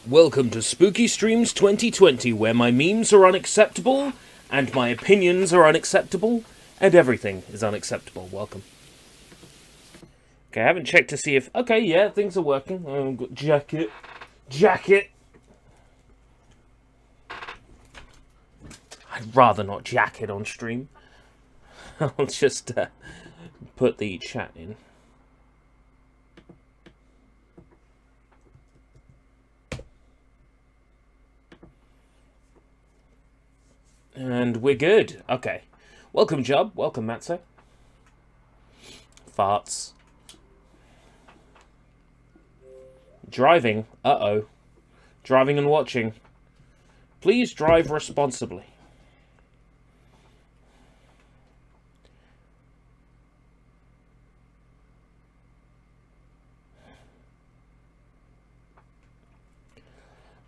Welcome to Spooky Streams 2020, where my memes are unacceptable, and my opinions are unacceptable, and everything is unacceptable. Welcome. Okay, I haven't checked to see if... Okay, yeah, things are working. I've got jacket. I'd rather not jacket on stream. I'll just put the chat in. And we're good. Okay. Welcome, Job. Welcome, Matzo. Farts. Driving. Uh-oh. Driving and watching. Please drive responsibly.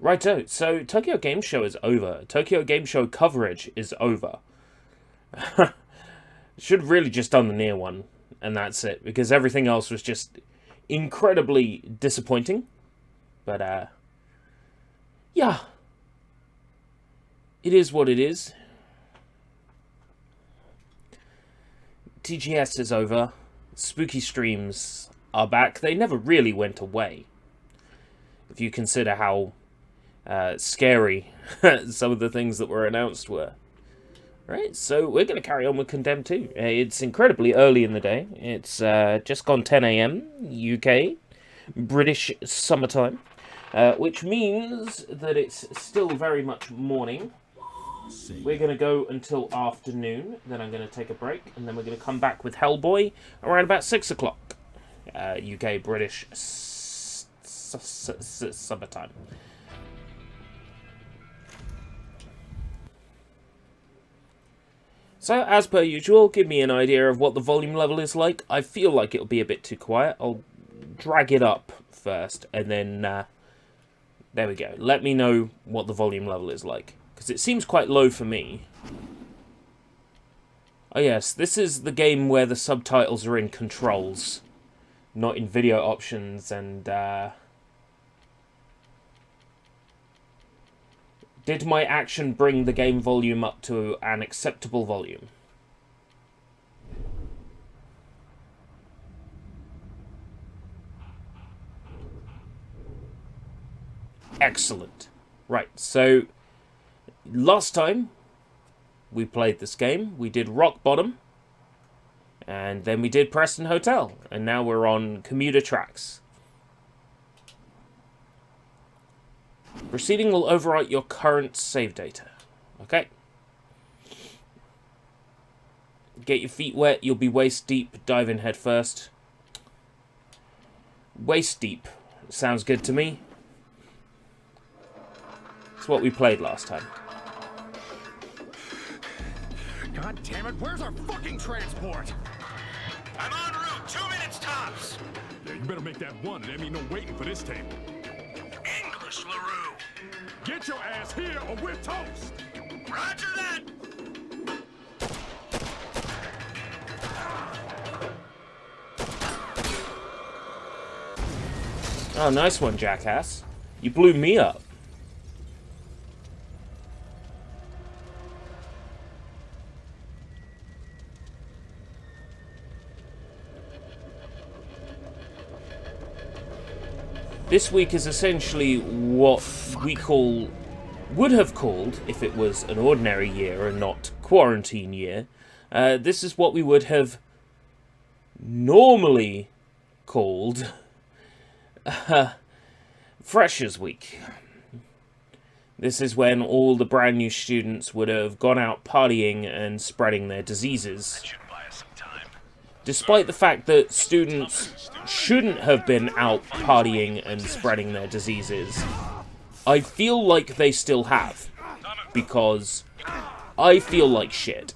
Righto, so Tokyo Game Show is over. Tokyo Game Show coverage is over. Should have really just done the near one, and that's it, because everything else was just incredibly disappointing. But, yeah. It is what it is. TGS is over. Spooky streams are back. They never really went away. If you consider how scary some of the things that were announced were. Right, so we're going to carry on with Condemned 2. It's incredibly early in the day. It's just gone 10 AM, UK, British summertime, which means that it's still very much morning. We're going to go until afternoon, then I'm going to take a break, and then we're going to come back with Hellboy around about 6 o'clock, UK, British summertime. So, as per usual, give me an idea of what the volume level is like. I feel like it'll be a bit too quiet. I'll drag it up first, and then, there we go. Let me know what the volume level is like, because it seems quite low for me. Oh yes, this is the game where the subtitles are in controls, not in video options and, Did my action bring the game volume up to an acceptable volume? Excellent. Right, so last time we played this game, we did Rock Bottom, and then we did Preston Hotel, and now we're on commuter tracks. Proceeding will overwrite your current save data. Okay. Get your feet wet, you'll be waist deep, dive in head first. Waist deep. Sounds good to me. It's what we played last time. God damn it, where's our fucking transport? I'm en route, 2 minutes tops. Yeah, you better make that one. There ain't no waiting for this table. English, LaRue. Get your ass here or we're toast! Roger that. Oh, nice one, jackass. You blew me up. This week is essentially what we would have called, if it was an ordinary year and not quarantine year, this is what we would have normally called Freshers Week. This is when all the brand new students would have gone out partying and spreading their diseases. Despite the fact that students shouldn't have been out partying and spreading their diseases, I feel like they still have, because I feel like shit.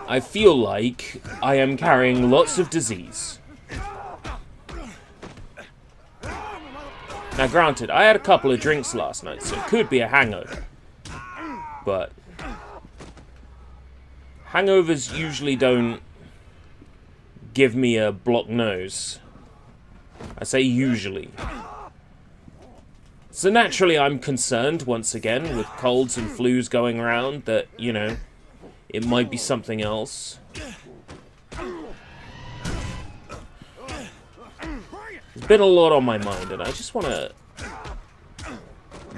I feel like I am carrying lots of disease. Now granted, I had a couple of drinks last night, so it could be a hangover. But hangovers usually don't give me a blocked nose. I say usually. So naturally I'm concerned, once again, with colds and flus going around, that, you know, it might be something else. There's been a lot on my mind, and I just want to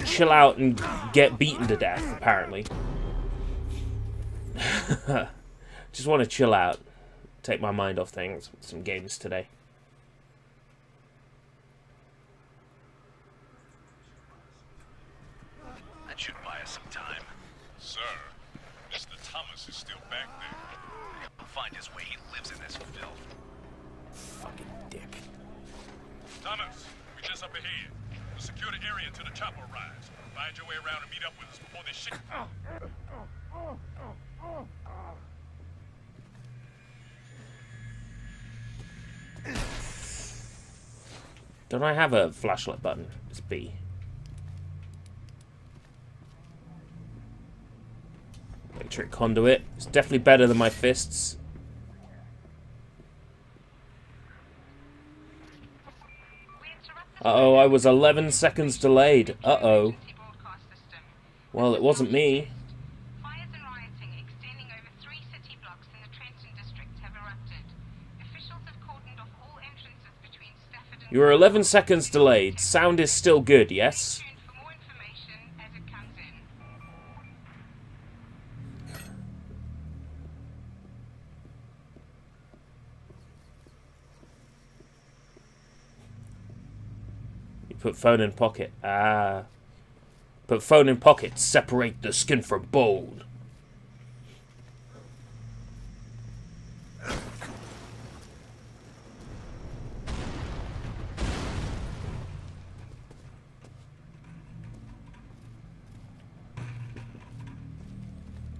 chill out and get beaten to death, apparently. Just want to chill out, take my mind off things with some games today. That should buy us some time. Sir, Mr. Thomas is still back there. He'll find his way. He lives in this filth. Fucking dick. Thomas, we just up ahead. We'll secure the area until the chopper arrives. Find your way around and meet up with us before they shit. Don't I have a flashlight button? It's B. Electric conduit. It's definitely better than my fists. Uh-oh, I was 11 seconds delayed. Uh-oh. Well, it wasn't me. Fires and rioting extending over 3 city blocks in the Trenton district have erupted. Officials have cordoned off all entrances between Stafford and... You were 11 seconds delayed. Sound is still good, yes? Stay tuned for more information as it comes in. You put phone in pocket. Ah. Put phone in pocket. Separate the skin from bone.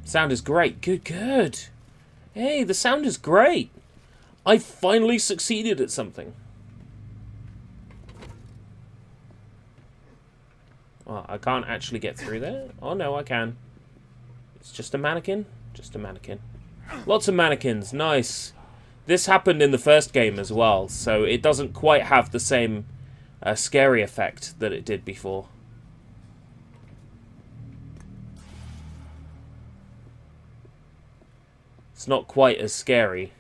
Sound is great. Good, good. Hey, the sound is great. I finally succeeded at something. Oh, I can't actually get through there? Oh, no, I can. It's just a mannequin? Just a mannequin. Lots of mannequins. Nice. This happened in the first game as well, so it doesn't quite have the same scary effect that it did before. It's not quite as scary.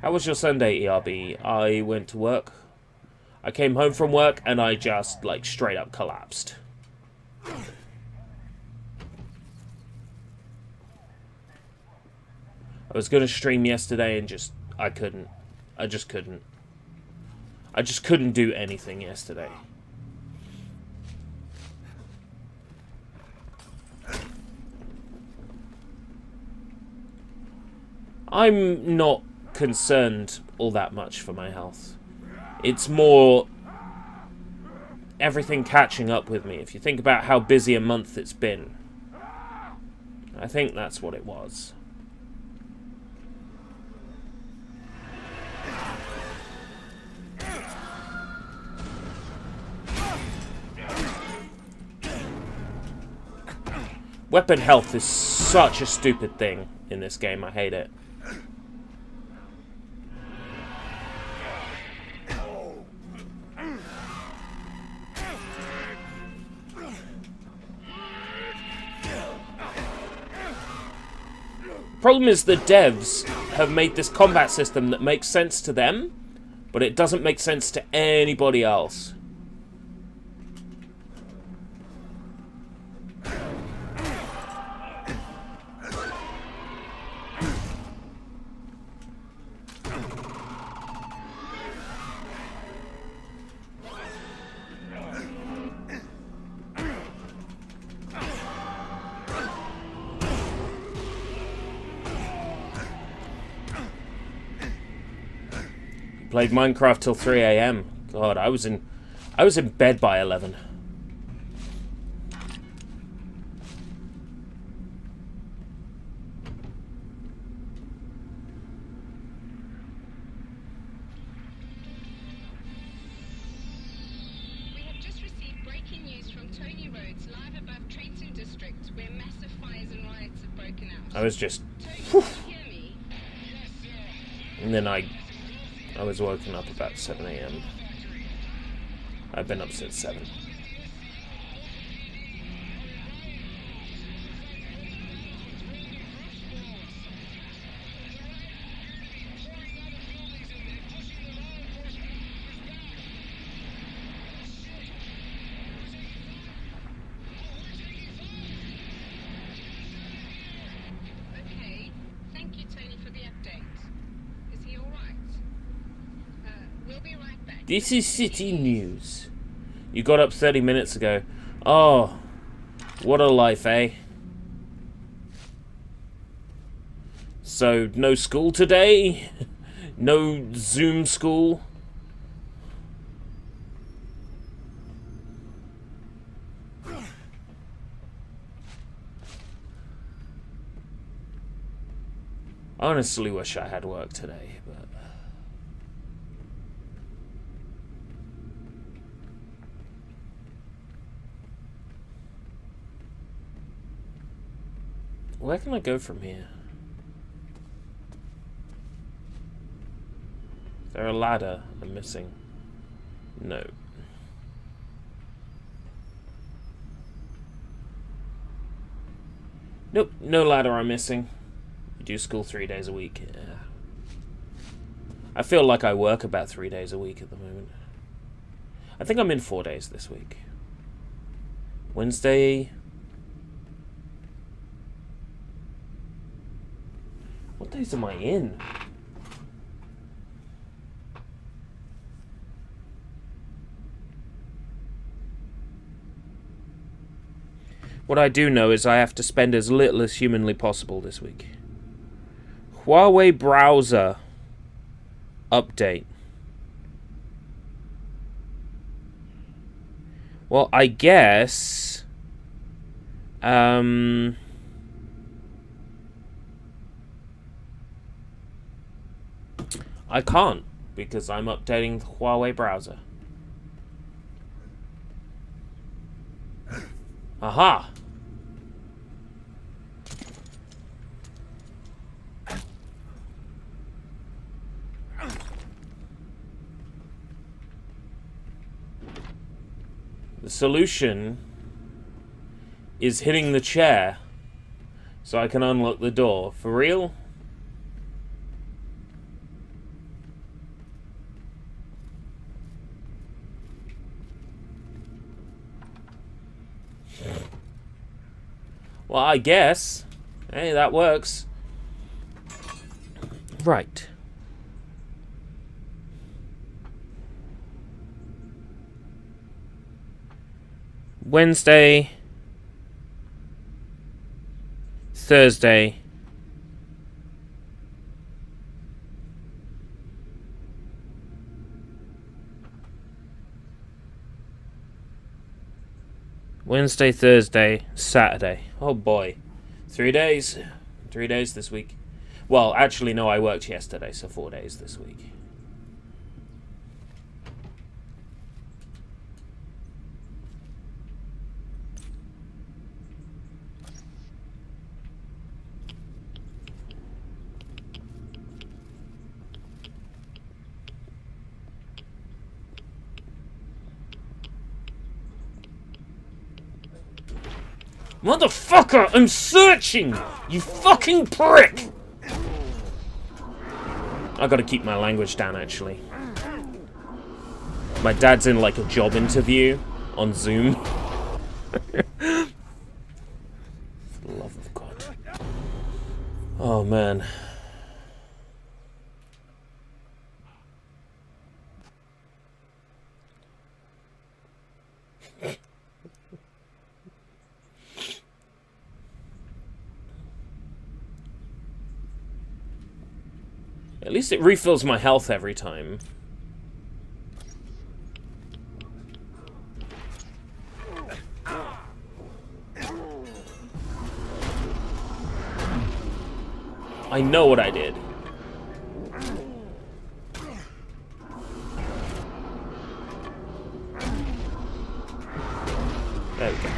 How was your Sunday, ERB? I went to work. I came home from work and I just, like, straight up collapsed. I was going to stream yesterday and I couldn't. I just couldn't. I just couldn't do anything yesterday. I'm not concerned all that much for my health. It's more everything catching up with me. If you think about how busy a month it's been, I think that's what it was. Weapon health is such a stupid thing in this game. I hate it. Problem is the devs have made this combat system that makes sense to them, but it doesn't make sense to anybody else. Played Minecraft till 3 AM. God, I was in bed by 11. We have just received breaking news from Tony Roads, live above Trenton District, where massive fires and riots have broken out. I was just... Tony, can you hear me? And then I was woken up about 7 AM. I've been up since 7. Okay, thank you, Tony, for the update. Is he all right? We'll be right back. This is City News. You got up 30 minutes ago. Oh, what a life, eh? So, no school today? No Zoom school? I honestly wish I had work today, but... Where can I go from here? Is there a ladder I'm missing? No. Nope, no ladder I'm missing. You do school 3 days a week. Yeah. I feel like I work about 3 days a week at the moment. I think I'm in 4 days this week. Wednesday... What days am I in? What I do know is I have to spend as little as humanly possible this week. Huawei browser update. Well, I guess... I can't, because I'm updating the Huawei browser. Aha! The solution is hitting the chair so I can unlock the door. For real? Well, I guess. Hey, that works. Right. Wednesday, Thursday, Wednesday, Thursday, Saturday. Oh boy. 3 days. 3 days this week. Well, actually, no, I worked yesterday, so 4 days this week. Motherfucker, I'm searching! You fucking prick! I gotta keep my language down, actually. My dad's in, like, a job interview on Zoom. For the love of God. Oh, man. At least it refills my health every time. I know what I did. There we go.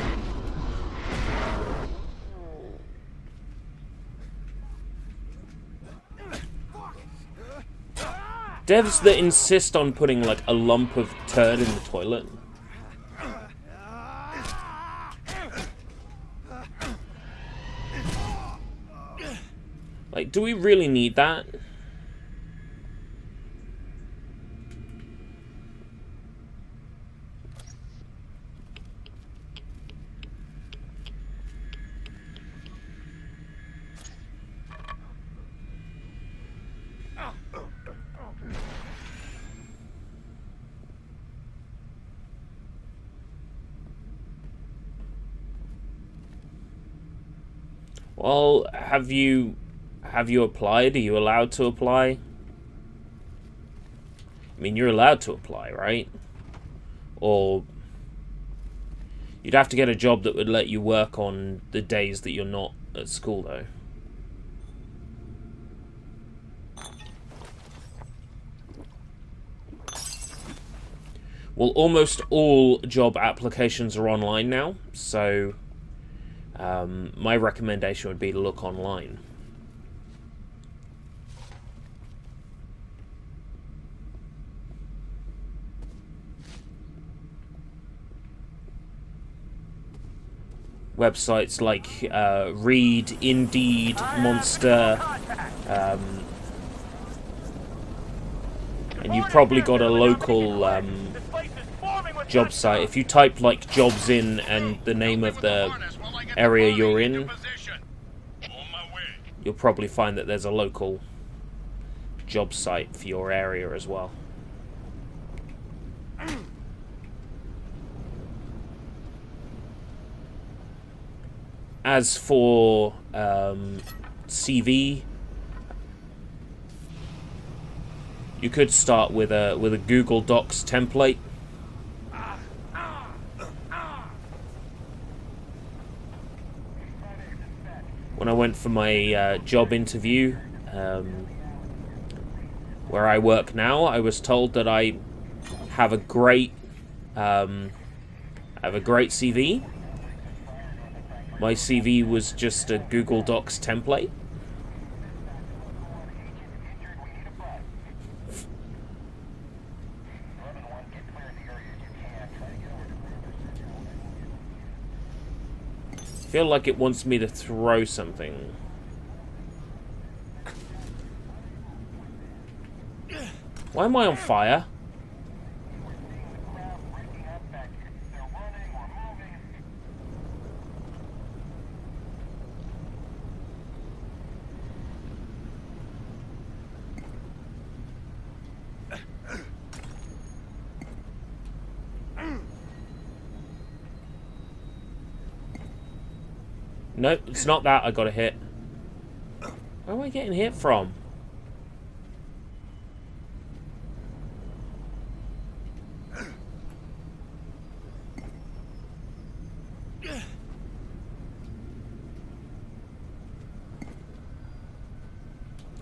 Devs that insist on putting, like, a lump of turd in the toilet. Like, do we really need that? Well, have you applied? Are you allowed to apply? I mean, you're allowed to apply, right? Or you'd have to get a job that would let you work on the days that you're not at school, though. Well, almost all job applications are online now, so my recommendation would be to look online. Websites like Reed, Indeed, Monster, and you've probably got a local job site. If you type like jobs in and the name of the area you're in, you'll probably find that there's a local job site for your area as well. As for CV, you could start with a Google Docs template. When I went for my job interview, where I work now, I was told that I have a great CV. My CV was just a Google Docs template. I feel like it wants me to throw something. Why am I on fire? Nope, it's not that I got a hit. Where am I getting hit from?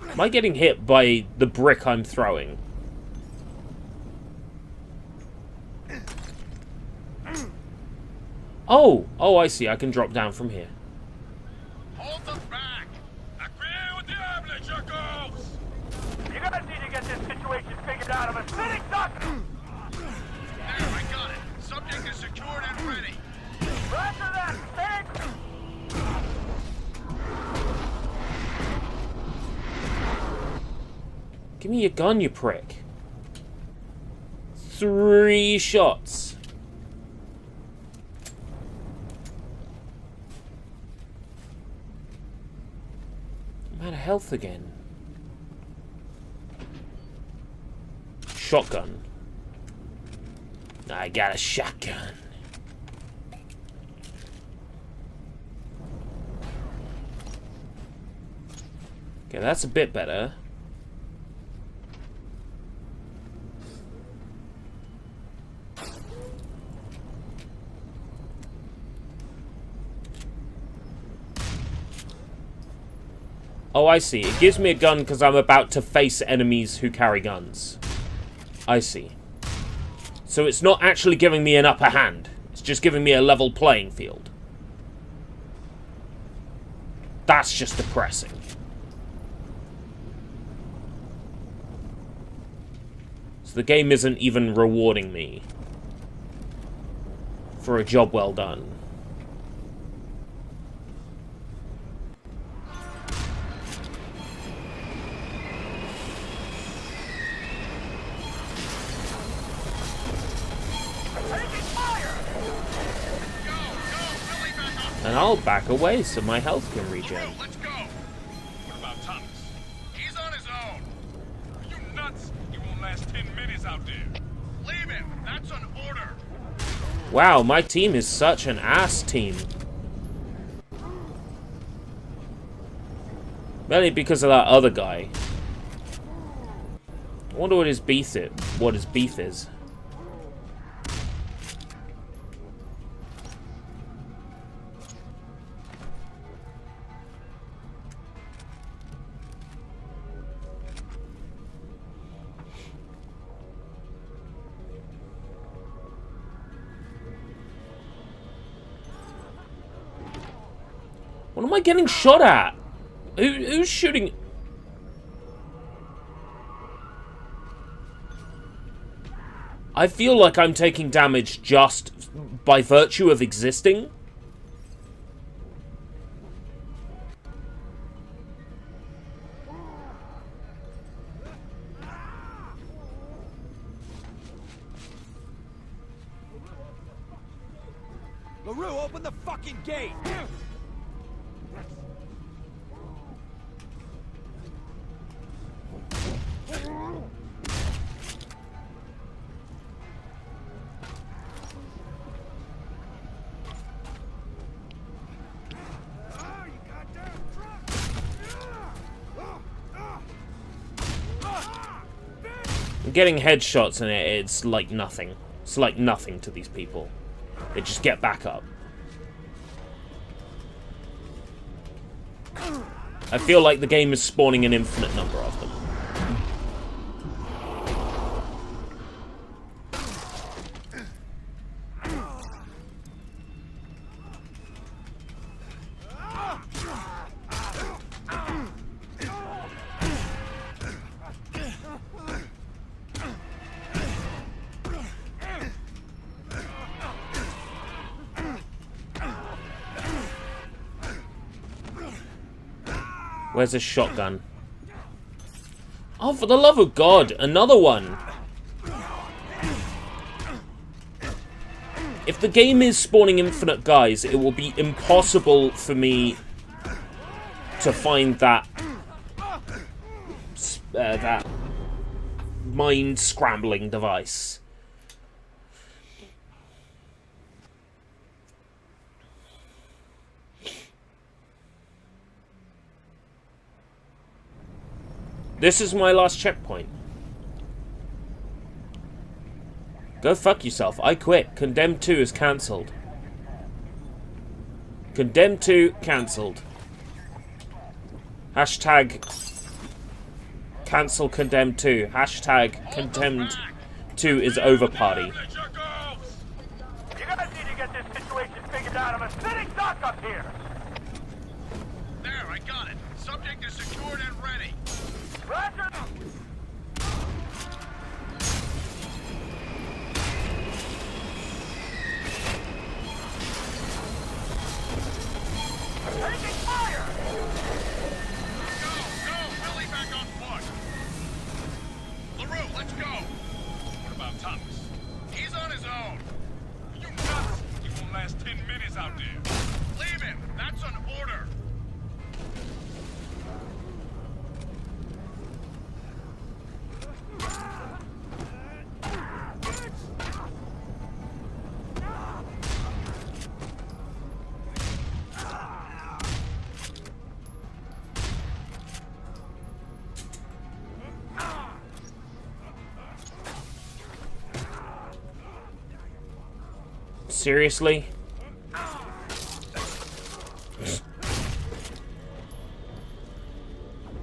Am I getting hit by the brick I'm throwing? Oh! Oh, I see. I can drop down from here. Hold them back! You guys need to get this situation figured out. I'm a sitting duck! There, I got it. Subject is secured and ready. Roger that, thanks! Give me your gun, you prick. 3 shots. I'm out of health again. Shotgun. I got a shotgun. Okay, that's a bit better. Oh, I see. It gives me a gun because I'm about to face enemies who carry guns. I see. So it's not actually giving me an upper hand. It's just giving me a level playing field. That's just depressing. So the game isn't even rewarding me for a job well done. And I'll back away so my health can regen. Let's go! What about Thomas? He's on his own. Are you nuts? He won't last 10 minutes out there. Leave him. That's an order. Wow, my team is such an ass team. Mainly because of that other guy. I wonder what his beef is. What am I getting shot at? Who's shooting? I feel like I'm taking damage just by virtue of existing. LaRue, open the fucking gate! I'm getting headshots and it's like nothing. It's like nothing to these people. They just get back up. I feel like the game is spawning an infinite number of them. Where's a shotgun? Oh, for the love of God, another one! If the game is spawning infinite guys, it will be impossible for me to find that that mind-scrambling device. This is my last checkpoint. Go fuck yourself. I quit. Condemned 2 is cancelled. Condemned 2 cancelled. Hashtag cancel Condemned 2. Hashtag Condemned 2 is over party. You guys need to get this situation figured out. I'm a sitting duck up here. There, I got it. Subject is secured and ready. Roger. Taking fire. Go, Billy back on foot. LaRue, let's go. What about Thomas? He's on his own. You nuts? He won't last 10 minutes out there. Leave him. That's an order. Seriously?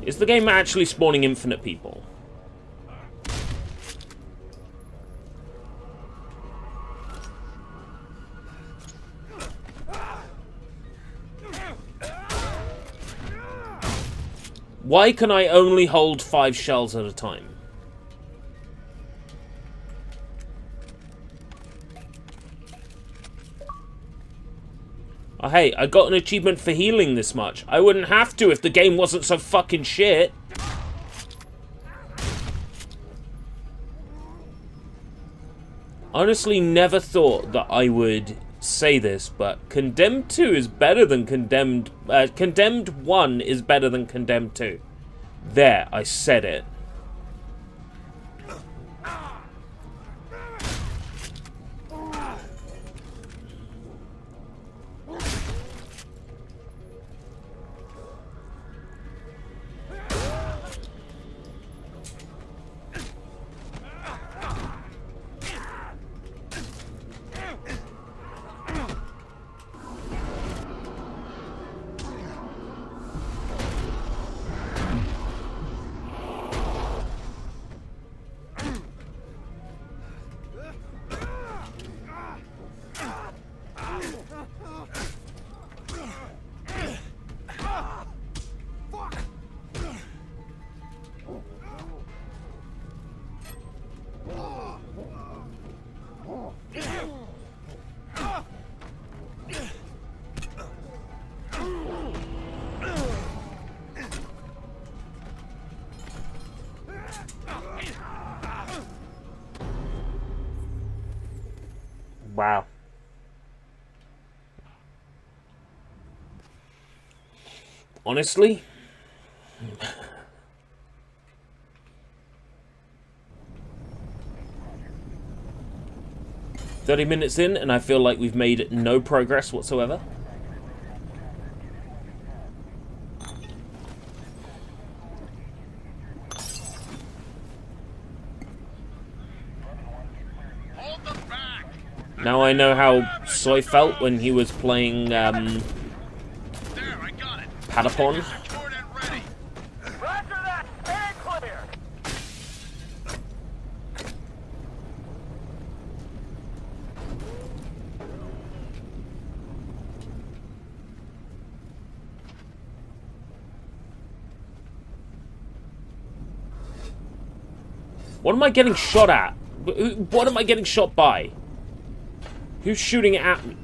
Is the game actually spawning infinite people? Why can I only hold 5 shells at a time? Oh, hey, I got an achievement for healing this much. I wouldn't have to if the game wasn't so fucking shit. Honestly, never thought that I would say this, but Condemned 2 is better than Condemned... Condemned 1 is better than Condemned 2. There, I said it. Wow. Honestly, 30 minutes in, and I feel like we've made no progress whatsoever. Hold them back. Now I know how Soy felt when he was playing There, I got it. Patapon. Secured and ready. Roger that. Stand clear. What am I getting shot at? What am I getting shot by? Who's shooting at me?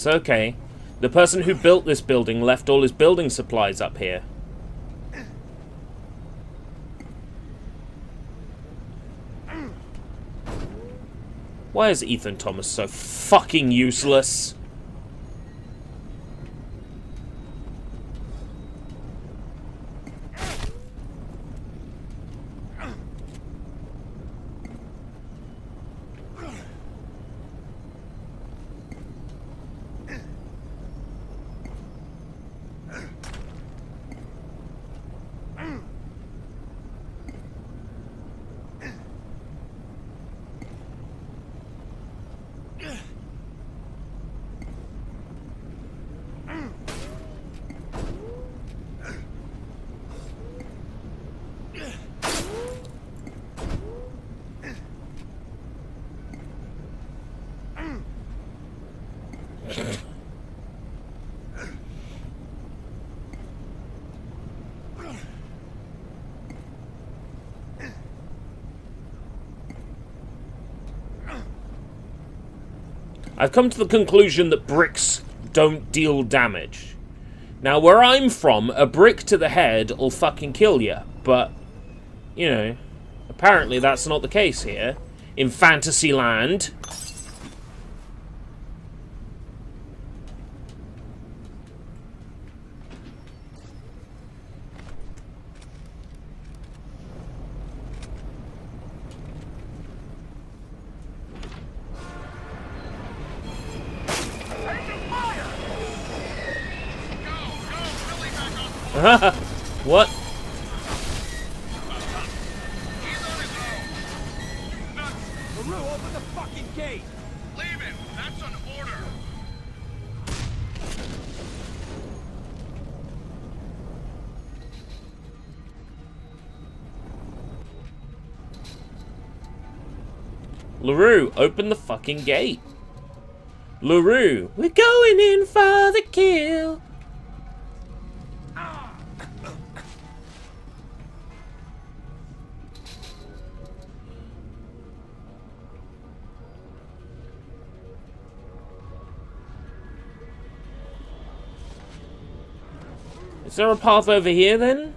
It's okay. The person who built this building left all his building supplies up here. Why is Ethan Thomas so fucking useless? I've come to the conclusion that bricks don't deal damage. Now, where I'm from, a brick to the head will fucking kill you. But, you know, apparently that's not the case here. In Fantasyland. What? LaRue, open the fucking gate! Leave him! That's an order! LaRue, open the fucking gate. LaRue, we're going in for the kill. Is there a path over here, then?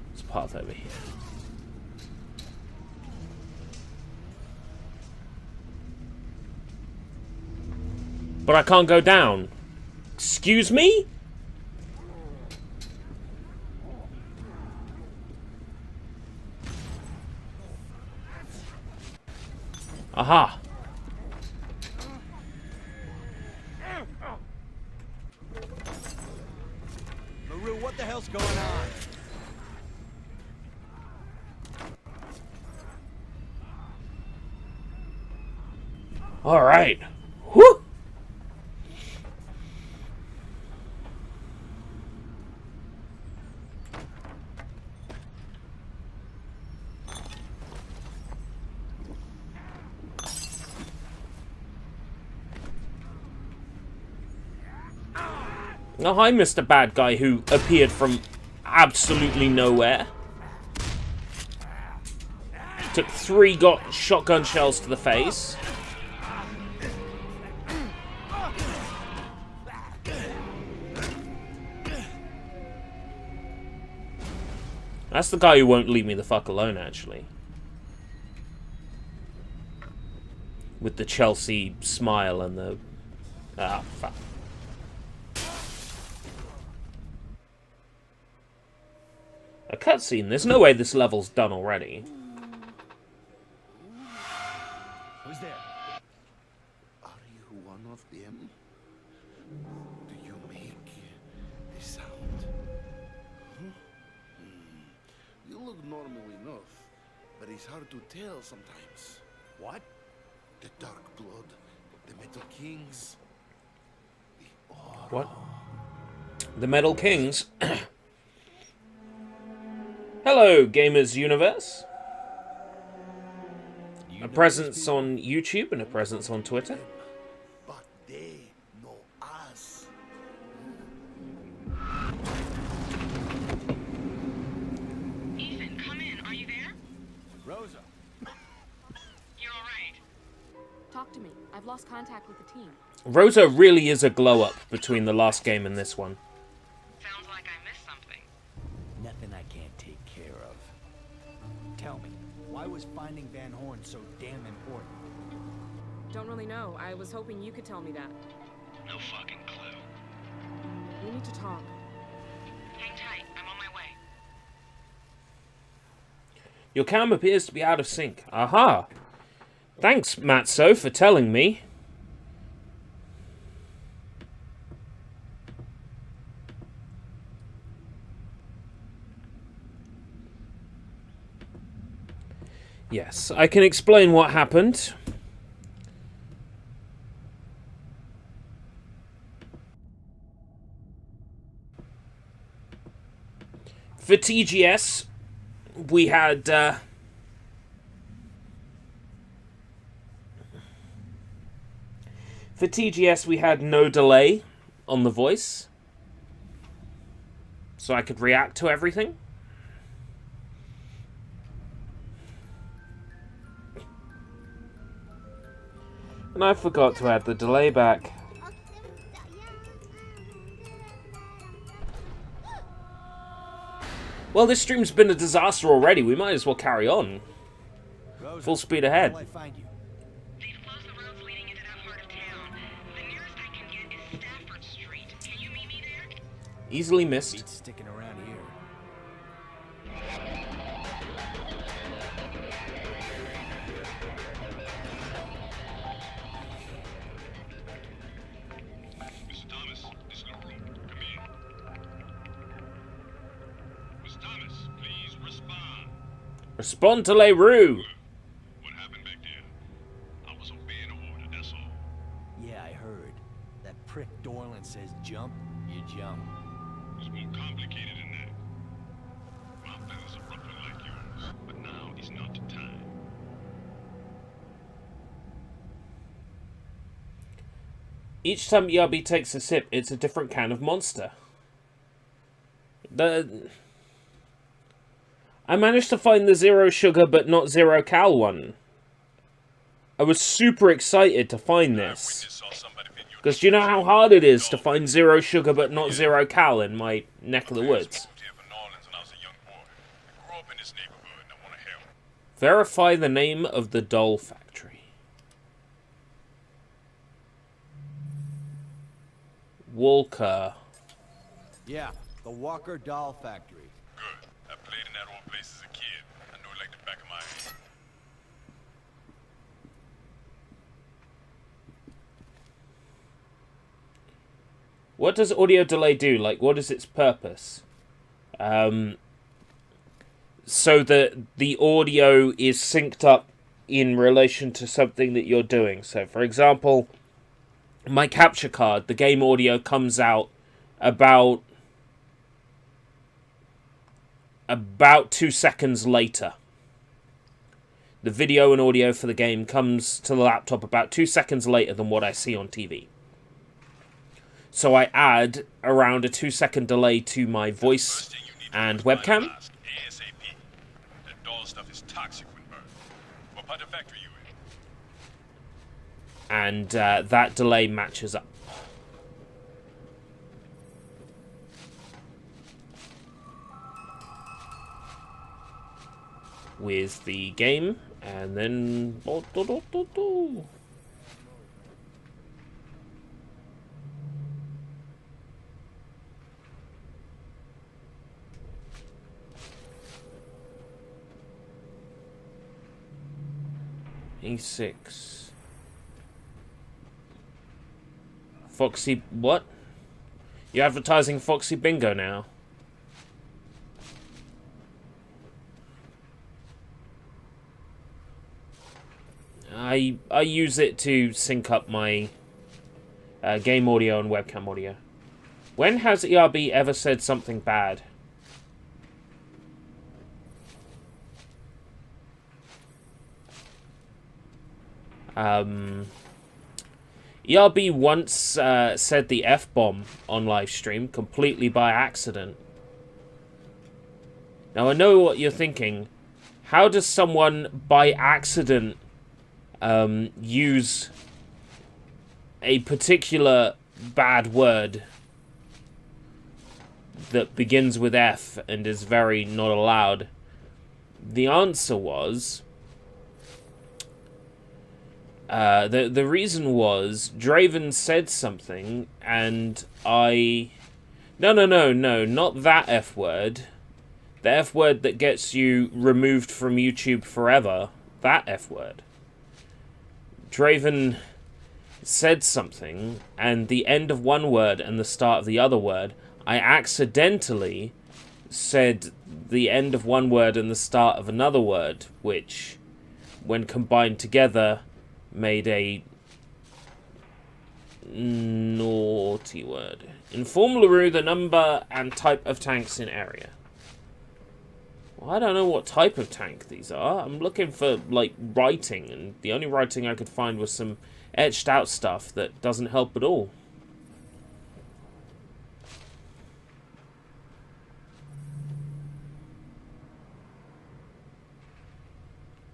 There's a path over here. But I can't go down. Excuse me? Aha. LaRue, what the hell's going on? All right. Whew. Oh, hi, Mr. Bad Guy, who appeared from absolutely nowhere. Took 3 shotgun shells to the face. That's the guy who won't leave me the fuck alone, actually. With the Chelsea smile and the... Ah, fuck. A cutscene. There's no way this level's done already. Who's there? Are you one of them? Do you make the sound? Huh? You look normal enough, but it's hard to tell sometimes. What? The Dark Blood, the Metal Kings. What? The Metal Kings? Hello, Gamers Universe. A presence on YouTube and a presence on Twitter. But they know us. Ethan, come in. Are you there? Rosa. You're all right. Talk to me. I've lost contact with the team. Rosa really is a glow-up between the last game and this one. Sounds like I missed something. Nothing I can't take care of. Tell me, why was finding Van Horn so damn important? Don't really know. I was hoping you could tell me that. No fucking clue. We need to talk. Hang tight. I'm on my way. Your cam appears to be out of sync. Aha! Thanks, Matzo, for telling me. Yes, I can explain what happened. For TGS, we had no delay on the voice, so I could react to everything. And I forgot to add the delay back. Well, this stream's been a disaster already. We might as well carry on. Rosa, Full speed where'll ahead. I find you? They've closed the roads leading into that part of town. The nearest I can get is Stafford Street. Can you meet me there? Easily missed. Beats sticking around here. Mr. Thomas, this is LaRue. Come in. Mr. Thomas, please respond. Respond to LaRue. What happened back there? I was obeying an order, that's all. Yeah, I heard. That prick Dorland says jump, you jump. It's more complicated than that. My plans are roughly like yours, but now is not the time. Each time ERB takes a sip, it's a different kind of monster. I managed to find the zero sugar but not zero cal one. I was super excited to find this. Because do you know how hard it is to find zero sugar but not zero cal in my neck of the woods? Verify the name of the doll factory. Walker. Yeah, the Walker Doll Factory. Good. I played in that old place as a kid. I know it like the back of my hand. What does audio delay do? Like, what is its purpose? So that the audio is synced up in relation to something that you're doing. So, for example, my capture card, the game audio comes out about 2 seconds later. The video and audio for the game comes to the laptop about 2 seconds later than what I see on TV. So I add around a 2-second delay to my voice and webcam. ASAP. That doll stuff is toxic when burned. What part of the factory you in? And that delay matches up. With the game, and then... E6. Foxy... What? You're advertising Foxy Bingo now. I use it to sync up my game audio and webcam audio. When has ERB ever said something bad? ERB once said the F-bomb on livestream completely by accident. Now I know what you're thinking. How does someone by accident use a particular bad word that begins with F and is very not allowed? The answer was... the reason was Draven said something and I... No, not that F word. The F word that gets you removed from YouTube forever. That F word. Draven said something, and the end of one word and the start of the other word, I accidentally said the end of one word and the start of another word, which, when combined together, made a naughty word. Inform LaRue the number and type of tanks in area. Well, I don't know what type of tank these are. I'm looking for, like, writing, and the only writing I could find was some etched out stuff that doesn't help at all.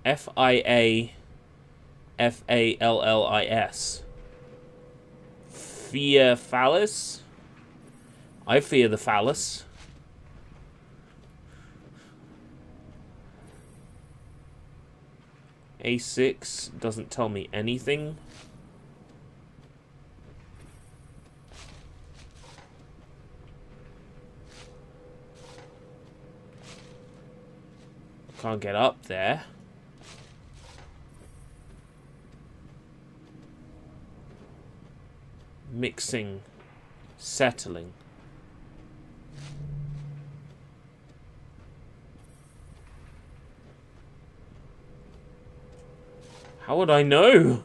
FIAFALLIS. Fear phallus? I fear the phallus. A6 doesn't tell me anything. Can't get up there. Mixing. Settling. How would I know?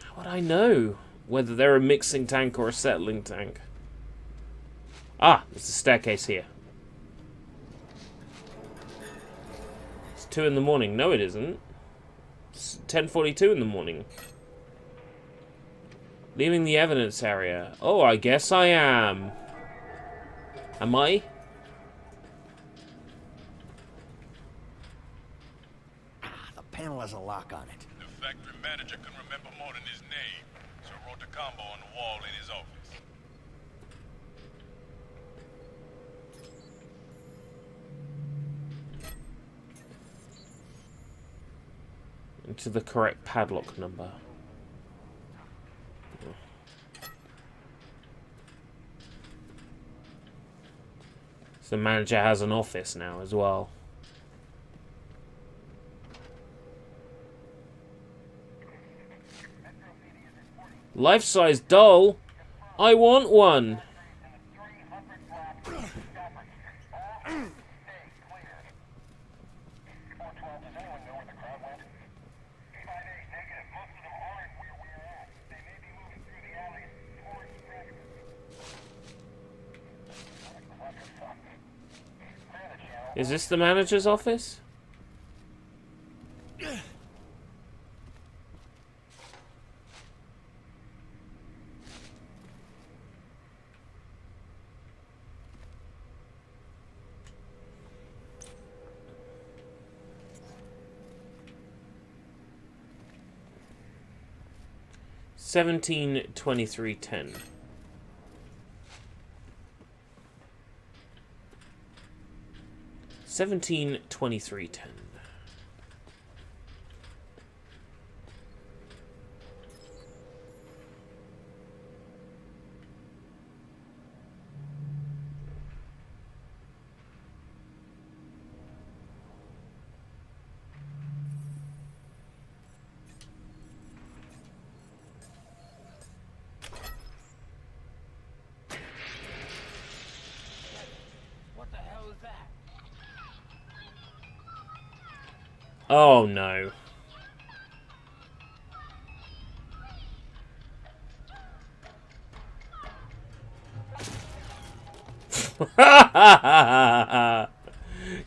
How would I know whether they're a mixing tank or a settling tank? Ah, there's a staircase here. It's 2 in the morning. No, it isn't. It's 10:42 in the morning. Leaving the evidence area. Oh, I guess I am. Am I? The panel has a lock on it. The factory manager couldn't remember more than his name, so he wrote the combo on the wall in his office. Into the correct padlock number. So the manager has an office now as well. Life-size doll? I want one! Is this the manager's office? $17.23.10. 17.23.10. Oh no.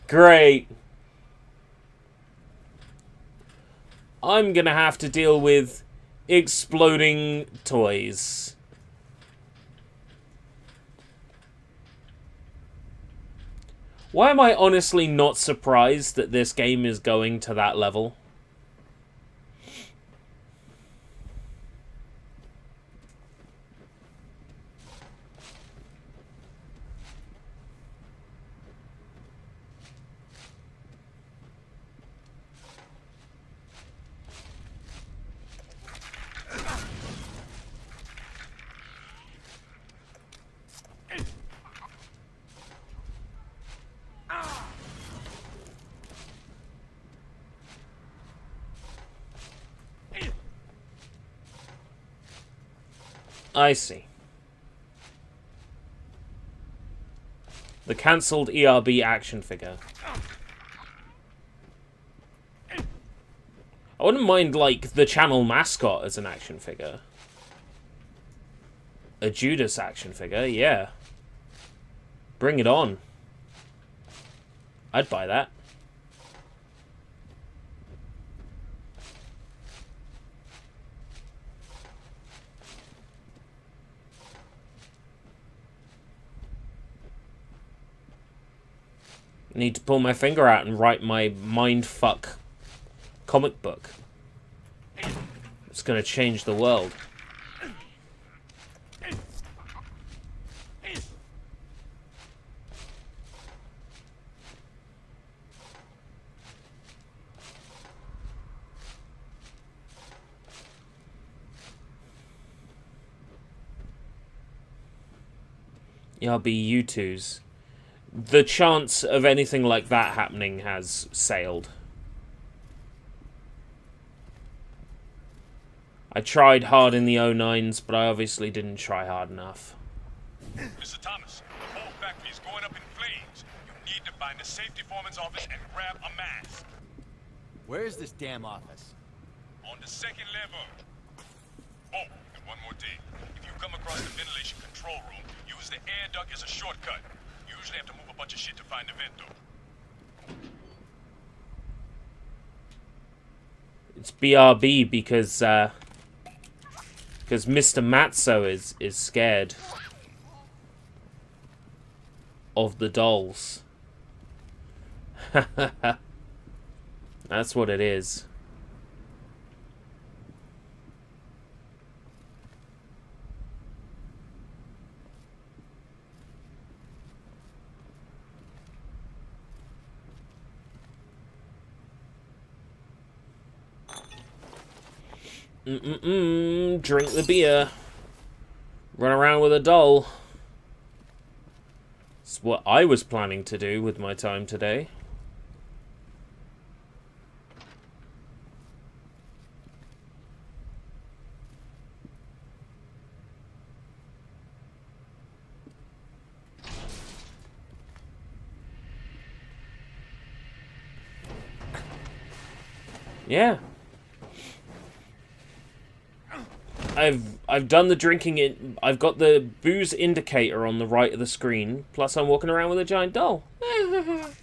Great. I'm gonna have to deal with exploding toys. Why am I honestly not surprised that this game is going to that level? I see. The cancelled ERB action figure. I wouldn't mind, like, the channel mascot as an action figure. A Judas action figure, yeah. Bring it on. I'd buy that. Need to pull my finger out and write my mindfuck comic book. It's gonna change the world. Yeah, I'll be you twos. The chance of anything like that happening has sailed. I tried hard in the 09s, but I obviously didn't try hard enough. Mr. Thomas, the whole factory is going up in flames. You need to find the safety foreman's office and grab a mask. Where is this damn office? On the second level. Oh, and one more thing. If you come across the ventilation control room, use the air duct as a shortcut. You usually have to move a bunch of shit to find the vent door. It's BRB because Mr. Matzo is scared of the dolls. That's what it is. Drink the beer. Run around with a doll. It's what I was planning to do with my time today. Yeah. I've done the drinking. I've got the booze indicator on the right of the screen. Plus, I'm walking around with a giant doll.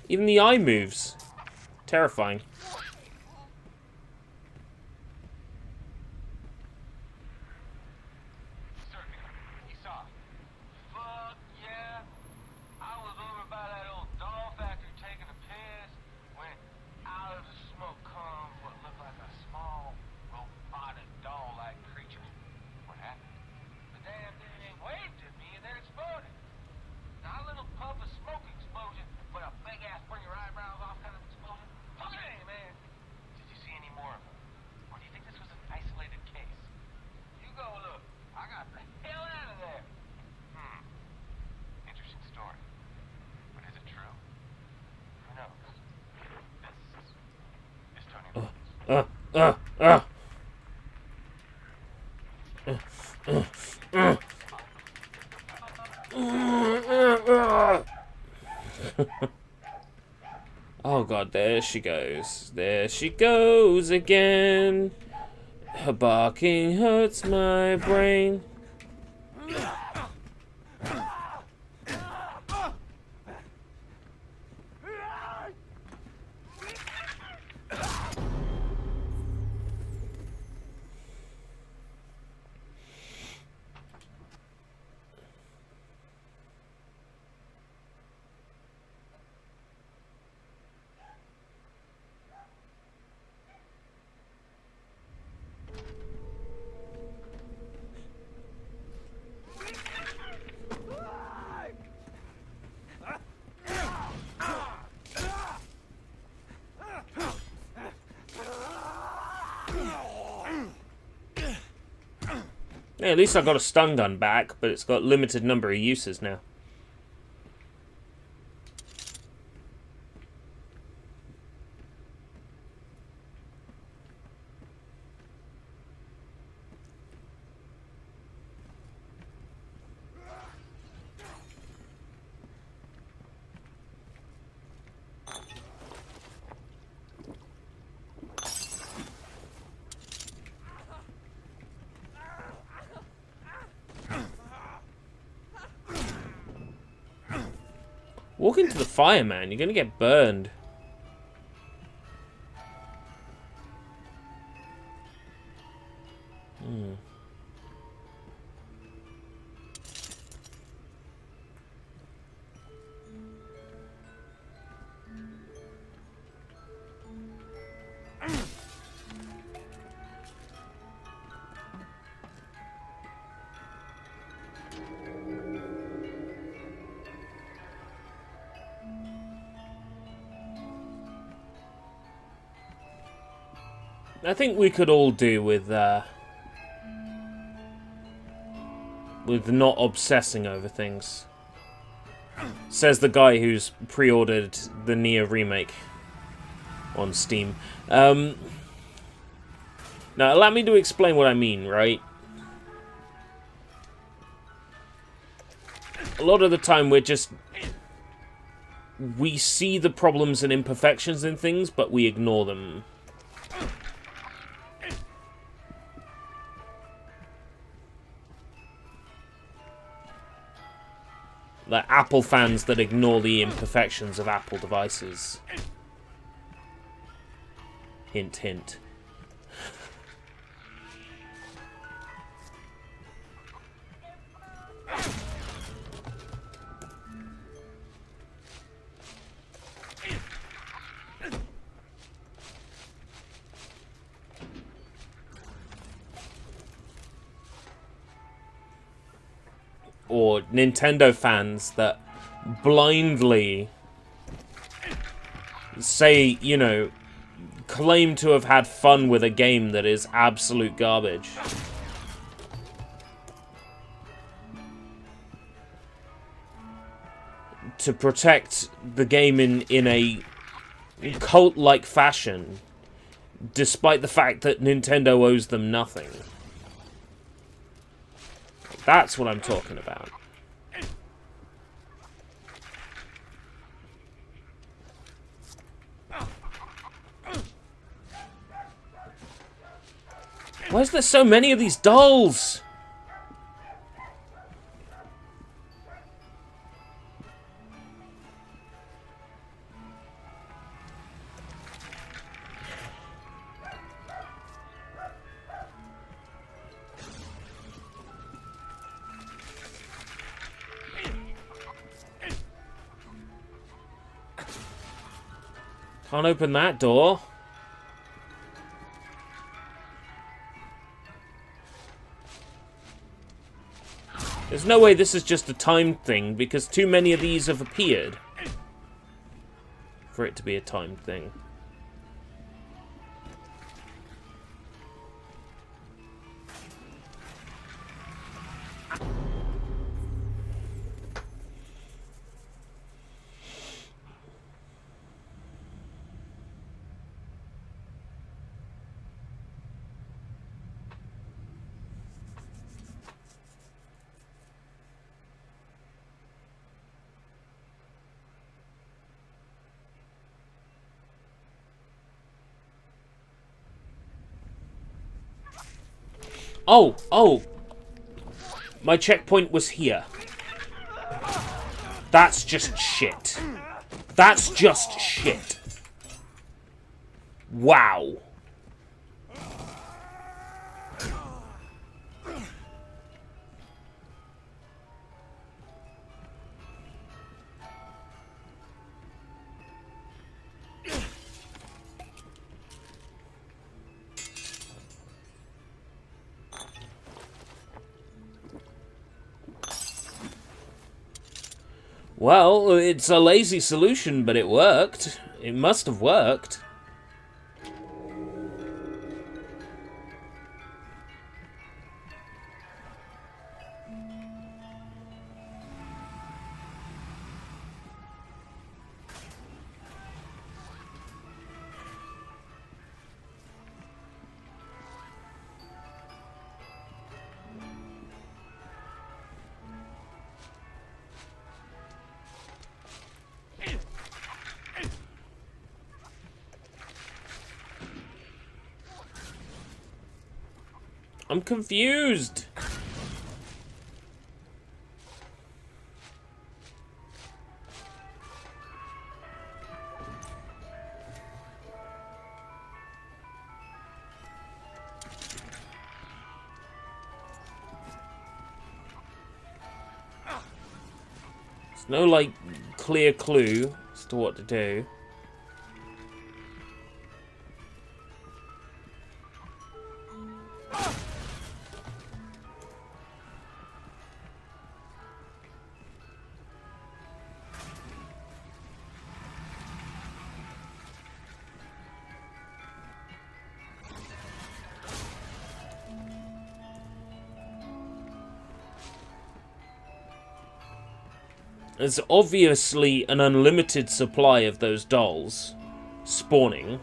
Even the eye moves. Terrifying. Oh god, there she goes. There she goes again. Her barking hurts my brain. Yeah, at least I got a stun gun back, but it's got limited number of uses now. Walk into the fire, man. You're gonna get burned. I think we could all do with not obsessing over things. Says the guy who's pre-ordered the Nier remake on Steam. Now, allow me to explain what I mean, right? A lot of the time we see the problems and imperfections in things, but we ignore them. Like Apple fans that ignore the imperfections of Apple devices. Hint, hint. Or Nintendo fans that blindly say, you know, claim to have had fun with a game that is absolute garbage. To protect the game in a cult-like fashion, despite the fact that Nintendo owes them nothing. That's what I'm talking about. Why is there so many of these dolls? Can't open that door. There's no way this is just a timed thing, because too many of these have appeared for it to be a timed thing. Oh! My checkpoint was here. That's just shit. That's just shit. Wow. Well, it's a lazy solution, but it worked. It must have worked. I'm confused. No, like, clear clue as to what to do. There's obviously an unlimited supply of those dolls spawning.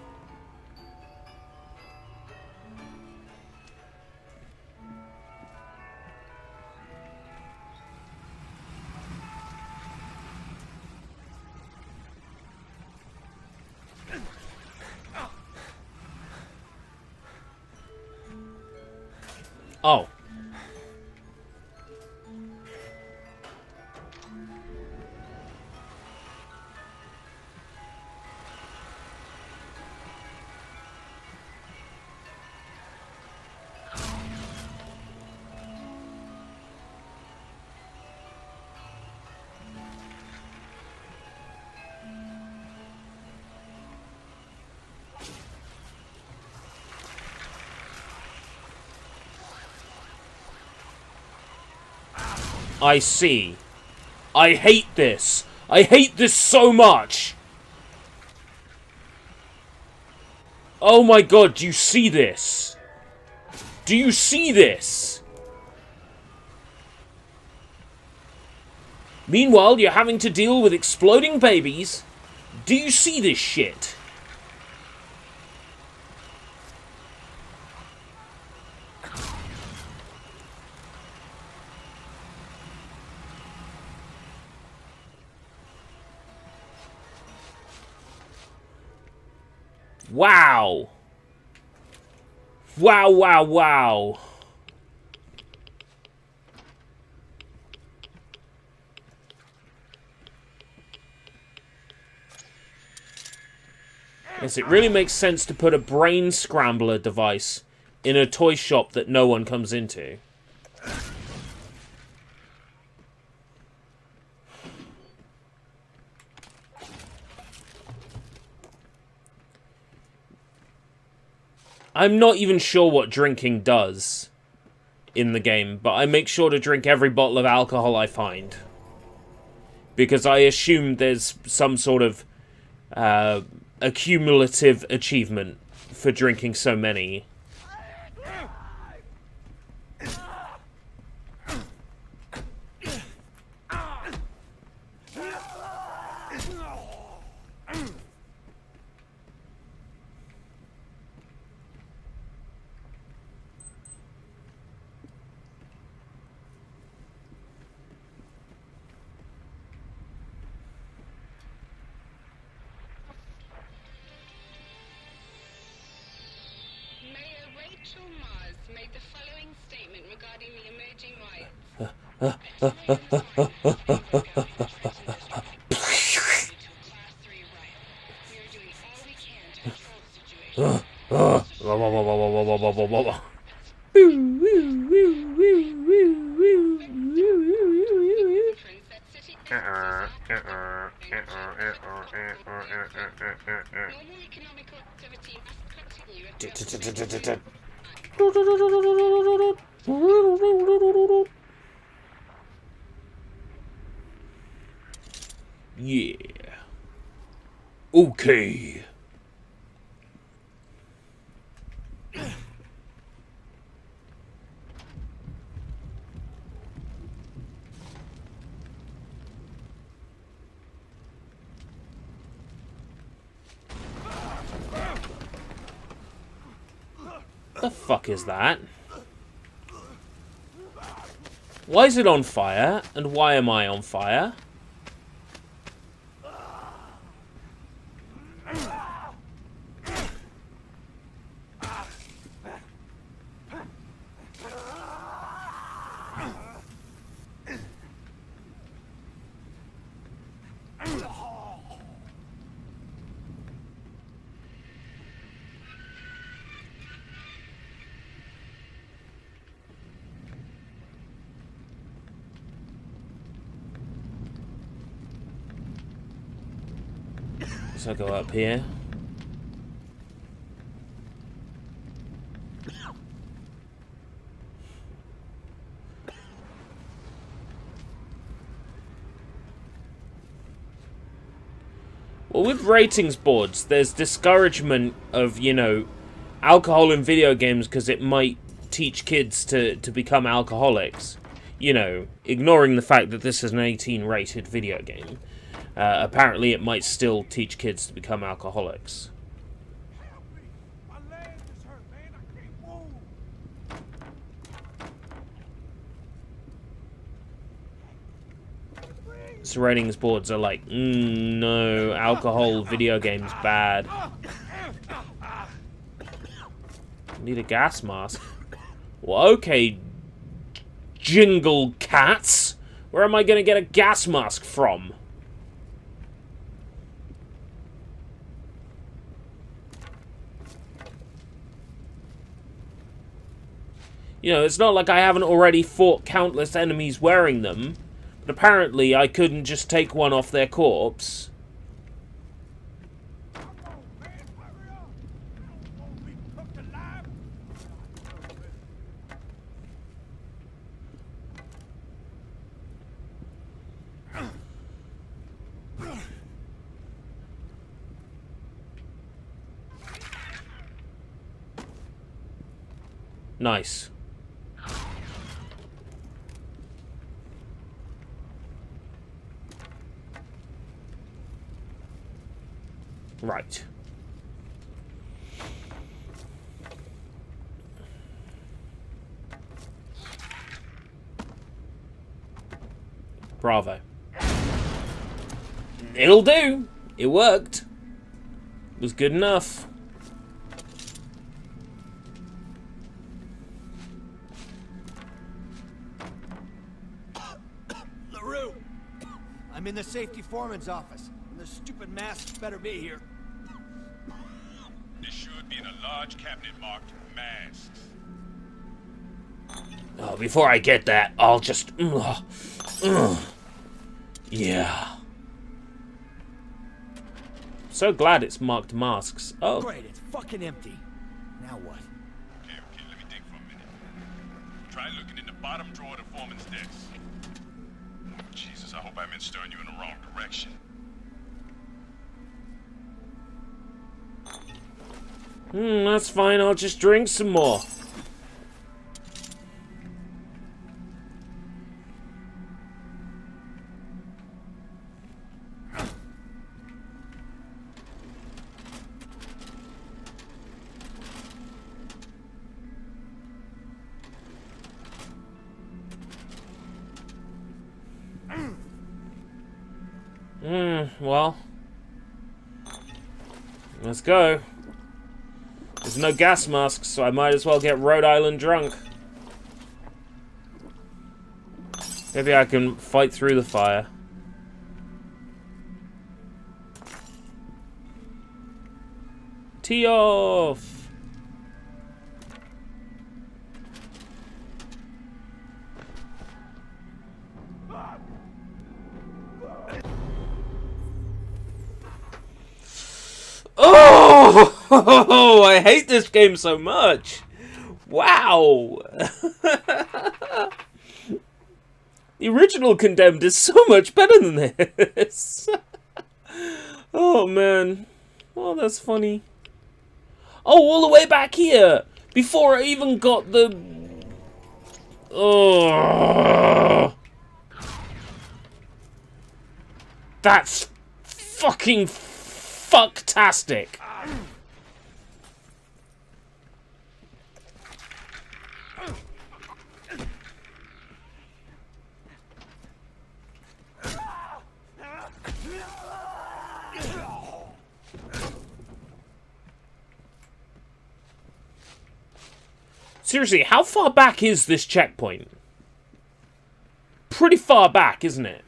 Oh. I see. I hate this. I hate this so much. Oh my god, do you see this? Do you see this? Meanwhile, you're having to deal with exploding babies. Do you see this shit? Wow. Wow, wow, wow. Yes, it really makes sense to put a brain scrambler device in a toy shop that no one comes into. I'm not even sure what drinking does in the game, but I make sure to drink every bottle of alcohol I find. Because I assume there's some sort of accumulative achievement for drinking so many. Made the following statement regarding the emerging riots. We are doing all we can to control the situation. Yeah. Okay. The fuck is that? Why is it on fire? And why am I on fire? guess I'll go up here. Well, with ratings boards, there's discouragement of, you know, alcohol in video games because it might teach kids to become alcoholics. You know, ignoring the fact that this is an 18-rated video game. Apparently it might still teach kids to become alcoholics. My leg is hurt, man. I can't move. So ratings boards are like, no, alcohol, video games, bad. Need a gas mask. Well, okay, Jingle Cats. Where am I going to get a gas mask from? You know, it's not like I haven't already fought countless enemies wearing them. But apparently I couldn't just take one off their corpse. Come on, man. Hurry up. I don't want to be cooked alive. Nice. Right. Bravo. It'll do. It worked. It was good enough. LaRue! I'm in the safety foreman's office, and the stupid masks better be here. This should be in a large cabinet marked masks. Oh, before I get that, I'll just... yeah. So glad it's marked masks. Oh. Great, it's fucking empty. Now what? Okay, let me think for a minute. Try looking in the bottom drawer of the foreman's desk. Oh, Jesus, I hope I haven't stirring you in the wrong direction. That's fine. I'll just drink some more. Well, let's go. There's no gas masks, so I might as well get Rhode Island drunk. Maybe I can fight through the fire. Tee off! Oh, I hate this game so much. Wow. The original Condemned is so much better than this. Oh, man. Oh, that's funny. Oh, all the way back here. Before I even got the... Oh. That's fucking fucktastic. Seriously, how far back is this checkpoint? Pretty far back, isn't it?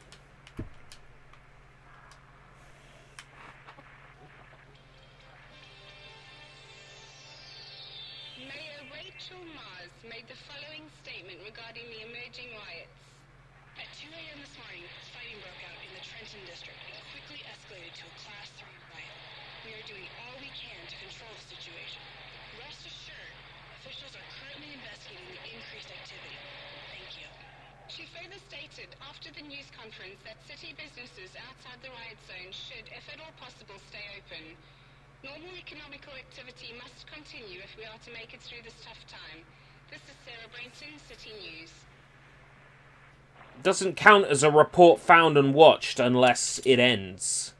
Mayor Rachel Mars made the following statement regarding the emerging riots. At 2 a.m. this morning, fighting broke out in the Trenton district and quickly escalated to a Class 3 riot. Officials are currently investigating the increased activity. Thank you. She further stated after the news conference that city businesses outside the riot zone should, if at all possible, stay open. Normal economical activity must continue if we are to make it through this tough time. This is Sarah Brenton, City News. Doesn't count as a report found and watched unless it ends.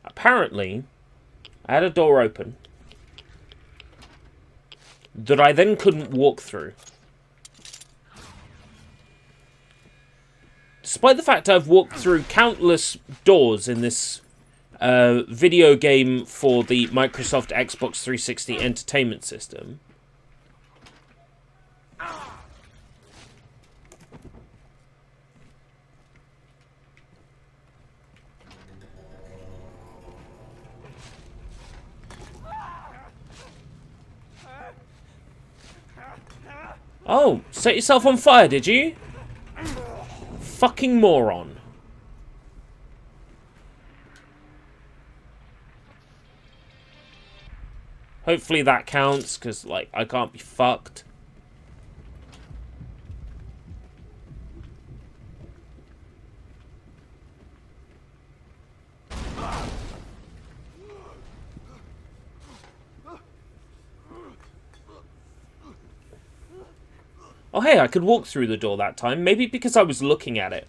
Apparently, I had a door open that I then couldn't walk through. Despite the fact I've walked through countless doors in this video game for the Microsoft Xbox 360 Entertainment System. Oh, set yourself on fire, did you? Fucking moron. Hopefully that counts, because, like, I can't be fucked. Oh, hey, I could walk through the door that time. Maybe because I was looking at it.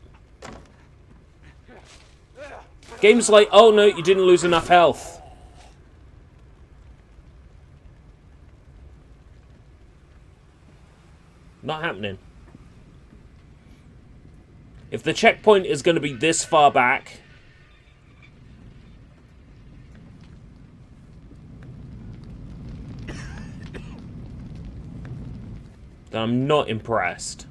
Games like, oh no, you didn't lose enough health. Not happening. If the checkpoint is going to be this far back... then I'm not impressed.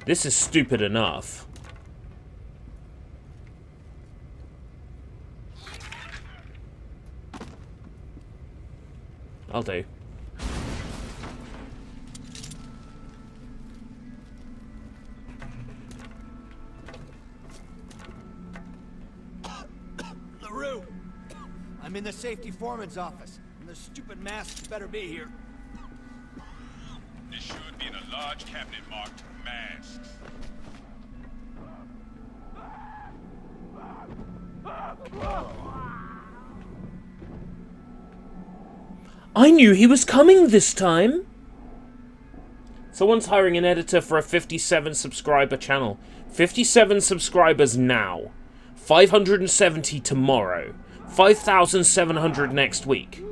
This is stupid enough. I'll do. LaRue! I'm in the safety foreman's office, and the stupid masks better be here. This should be in a large cabinet marked masks. I knew he was coming this time! Someone's hiring an editor for a 57 subscriber channel. 57 subscribers now. 570 tomorrow. 5,700 next week.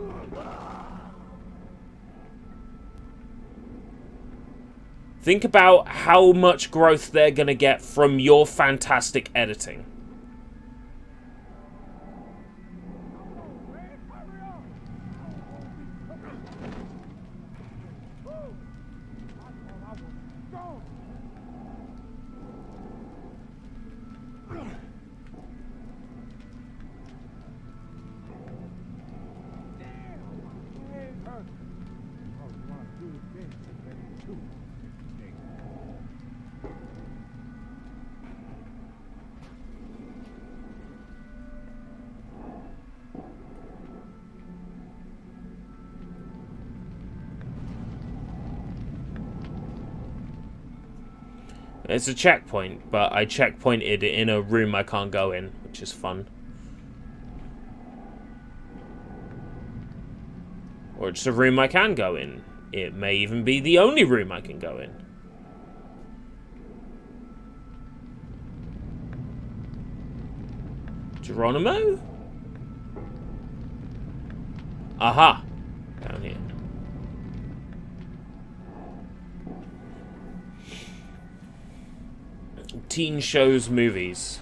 Think about how much growth they're gonna get from your fantastic editing. It's a checkpoint, but I checkpointed in a room I can't go in, which is fun. Or it's a room I can go in. It may even be the only room I can go in. Geronimo? Aha! Down here. Teen shows, movies.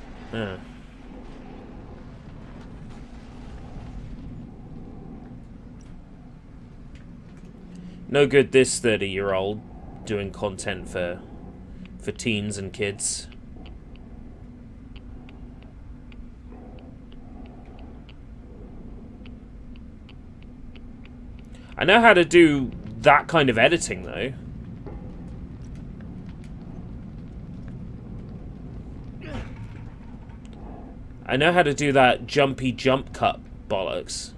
No good this 30-year-old doing content for teens and kids. I know how to do that kind of editing, though. I know how to do that jumpy jump cut bollocks.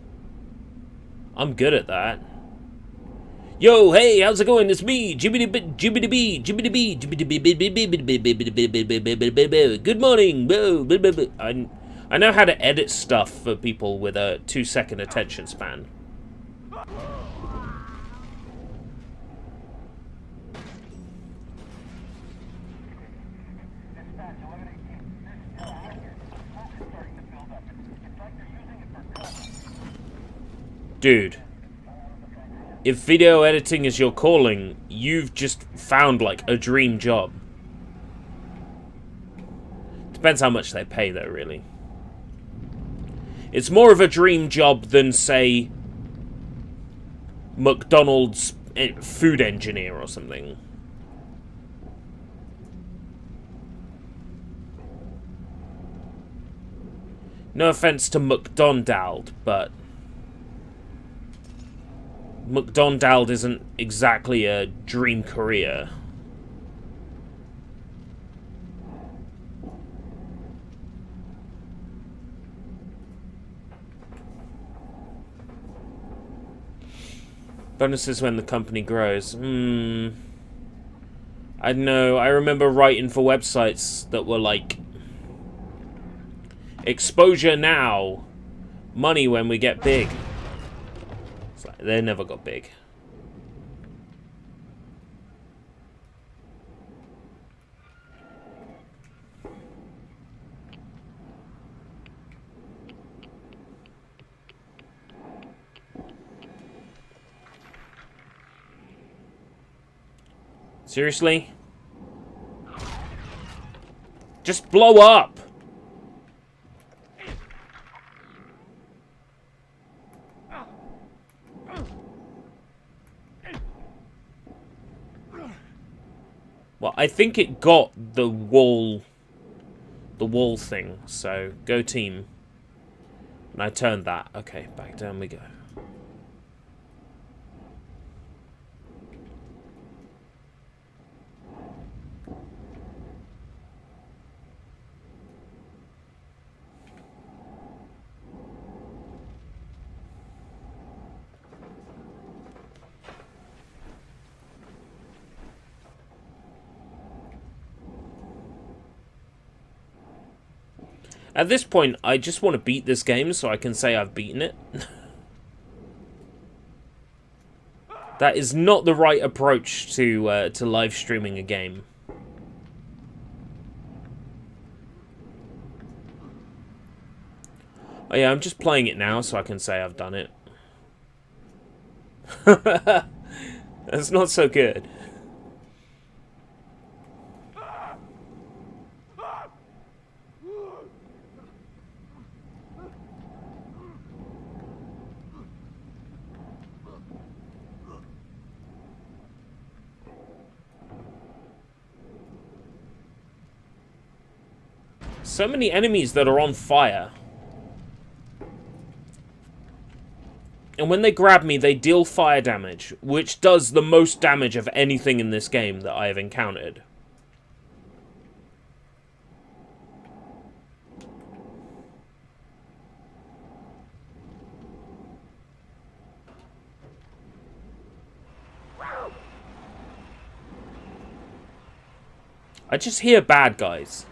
I'm good at that. Yo, hey, how's it going? It's me, Jibbity Bee. Good morning. I know how to edit stuff for people with a 2-second attention span. Dude, if video editing is your calling, you've just found, like, a dream job. Depends how much they pay, though, really. It's more of a dream job than, say, McDonald's food engineer or something. No offense to McDonald, but McDonald isn't exactly a dream career. Bonuses when the company grows. I don't know. I remember writing for websites that were like, exposure now, money when we get big. It's like, they never got big. Seriously? Just blow up! Well, I think it got the wall thing, so go team. And I turned that. Okay, back down we go. At this point, I just want to beat this game so I can say I've beaten it. That is not the right approach to live streaming a game. Oh yeah, I'm just playing it now so I can say I've done it. That's not so good. So many enemies that are on fire. And when they grab me, they deal fire damage, which does the most damage of anything in this game that I have encountered. I just hear bad guys.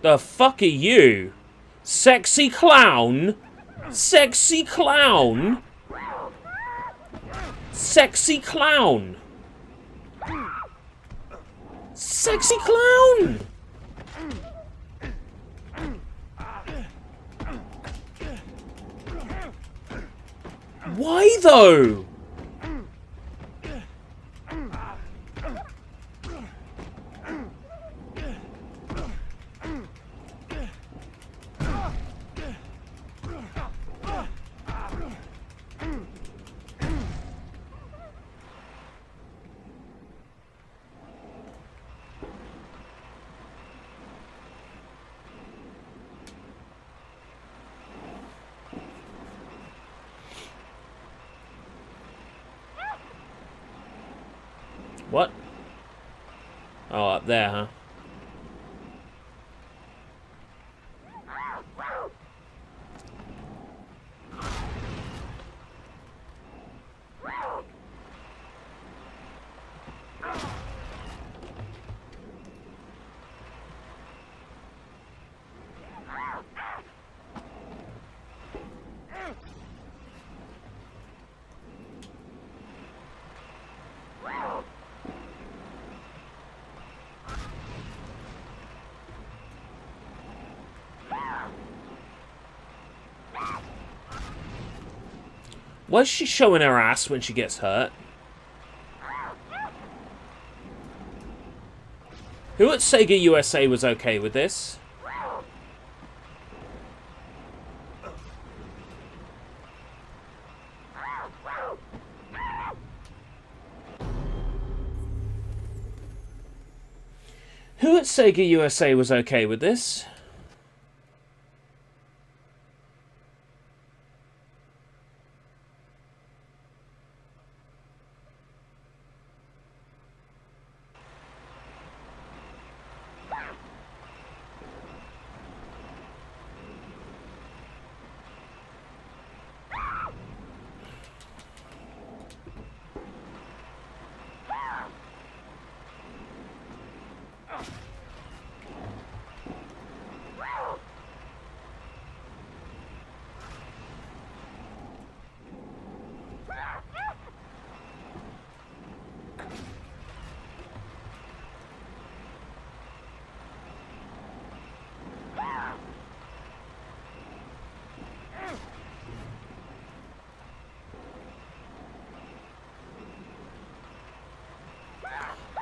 The fuck are you? Sexy clown? Sexy clown? Sexy clown? Sexy clown! Why though? What? Oh, up there, huh? Why is she showing her ass when she gets hurt? Who at Sega USA was okay with this? Who at Sega USA was okay with this?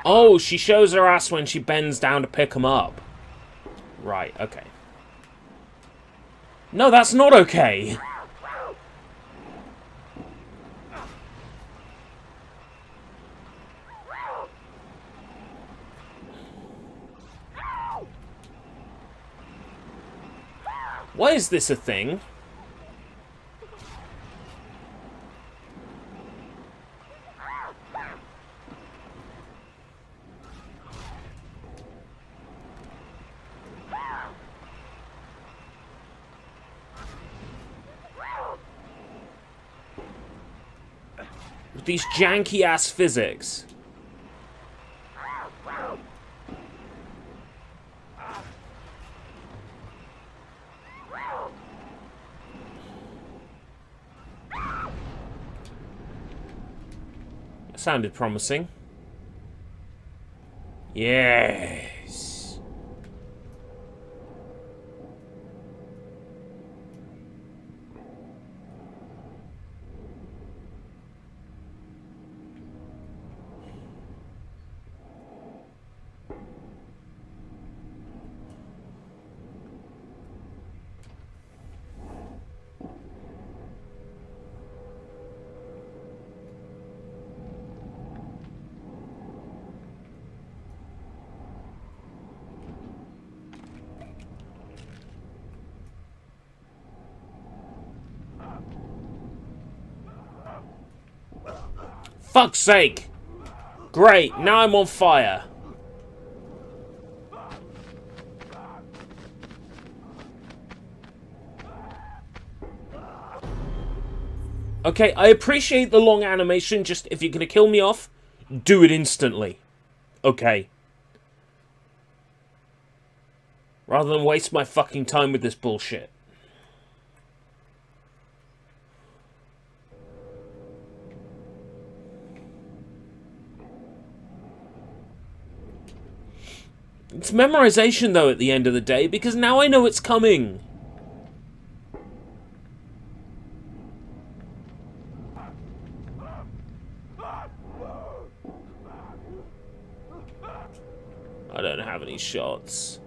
Oh, she shows her ass when she bends down to pick him up. Right, okay. No, that's not okay. Why is this a thing? With these janky-ass physics. Sounded promising. Yes. Fuck's sake! Great, now I'm on fire. Okay, I appreciate the long animation, just if you're gonna kill me off, do it instantly. Okay. Rather than waste my fucking time with this bullshit. It's memorization, though, at the end of the day, because now I know it's coming. I don't have any shots.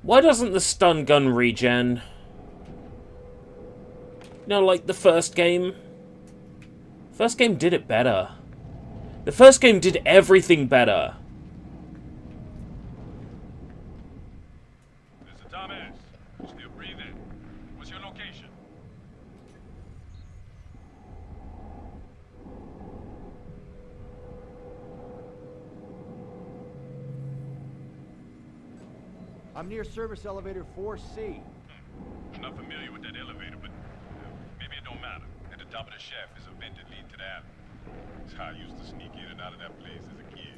Why doesn't the stun gun regen? You know, like the first game? First game did it better. The first game did everything better. Mr. Thomas, still breathing. What's your location? I'm near service elevator 4C. I'm not familiar with that elevator, but maybe it don't matter. At the top of the shaft is a vent that leads to the alley. It's how I used to sneak in and out of that place as a kid.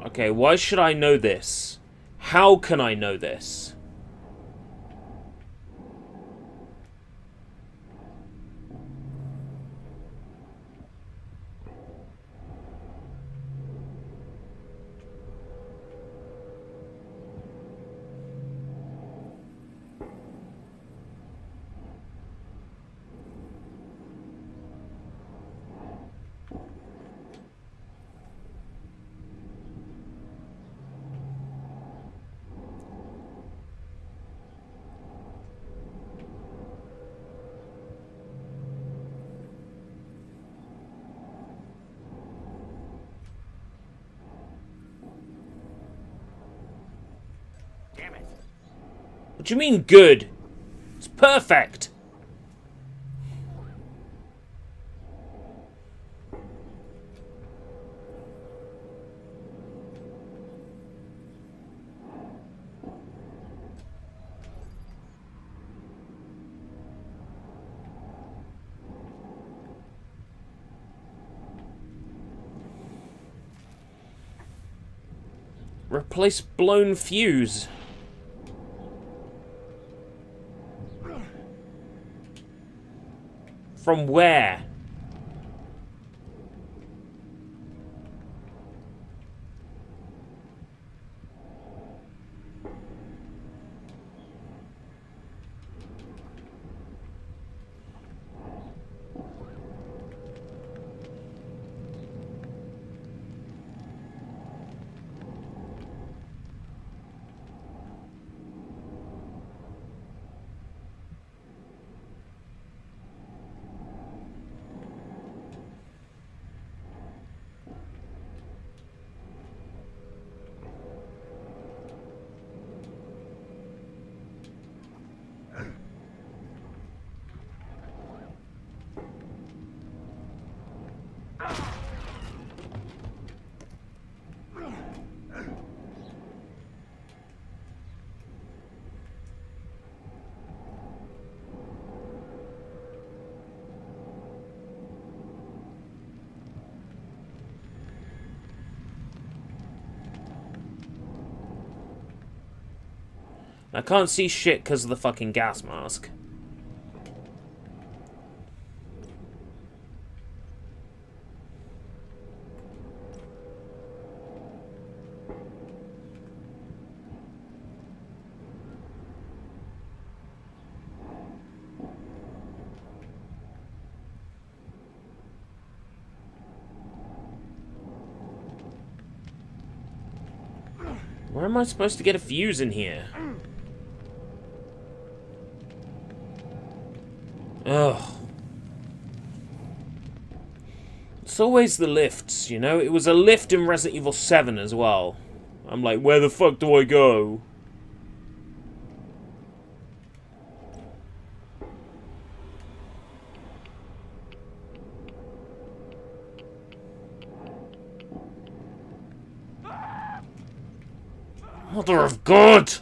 Okay, why should I know this? How can I know this? What do you mean, good? It's perfect! Replace blown fuse. From where? I can't see shit because of the fucking gas mask. Where am I supposed to get a fuse in here? Ugh. It's always the lifts, you know? It was a lift in Resident Evil 7 as well. I'm like, where the fuck do I go? Mother of God!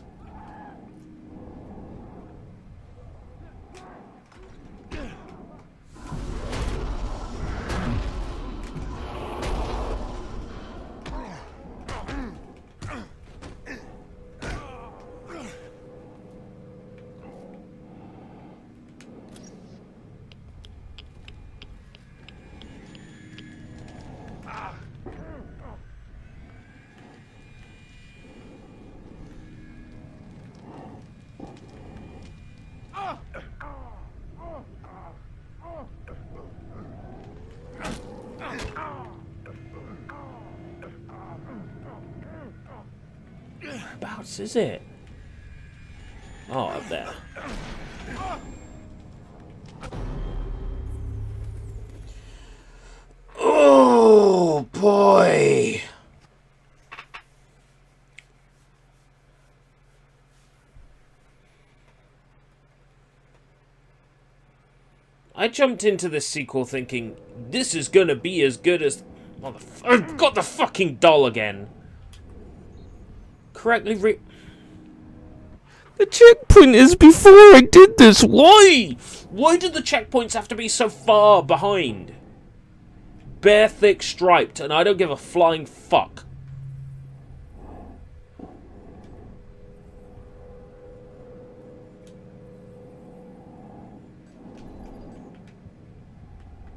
Whereabouts is it? Oh, up there. Oh, boy! I jumped into this sequel thinking, this is gonna be as good as... I've got the fucking doll again! Correctly The checkpoint is before I did this. Why? Why do the checkpoints have to be so far behind? Bare, thick, striped, and I don't give a flying fuck.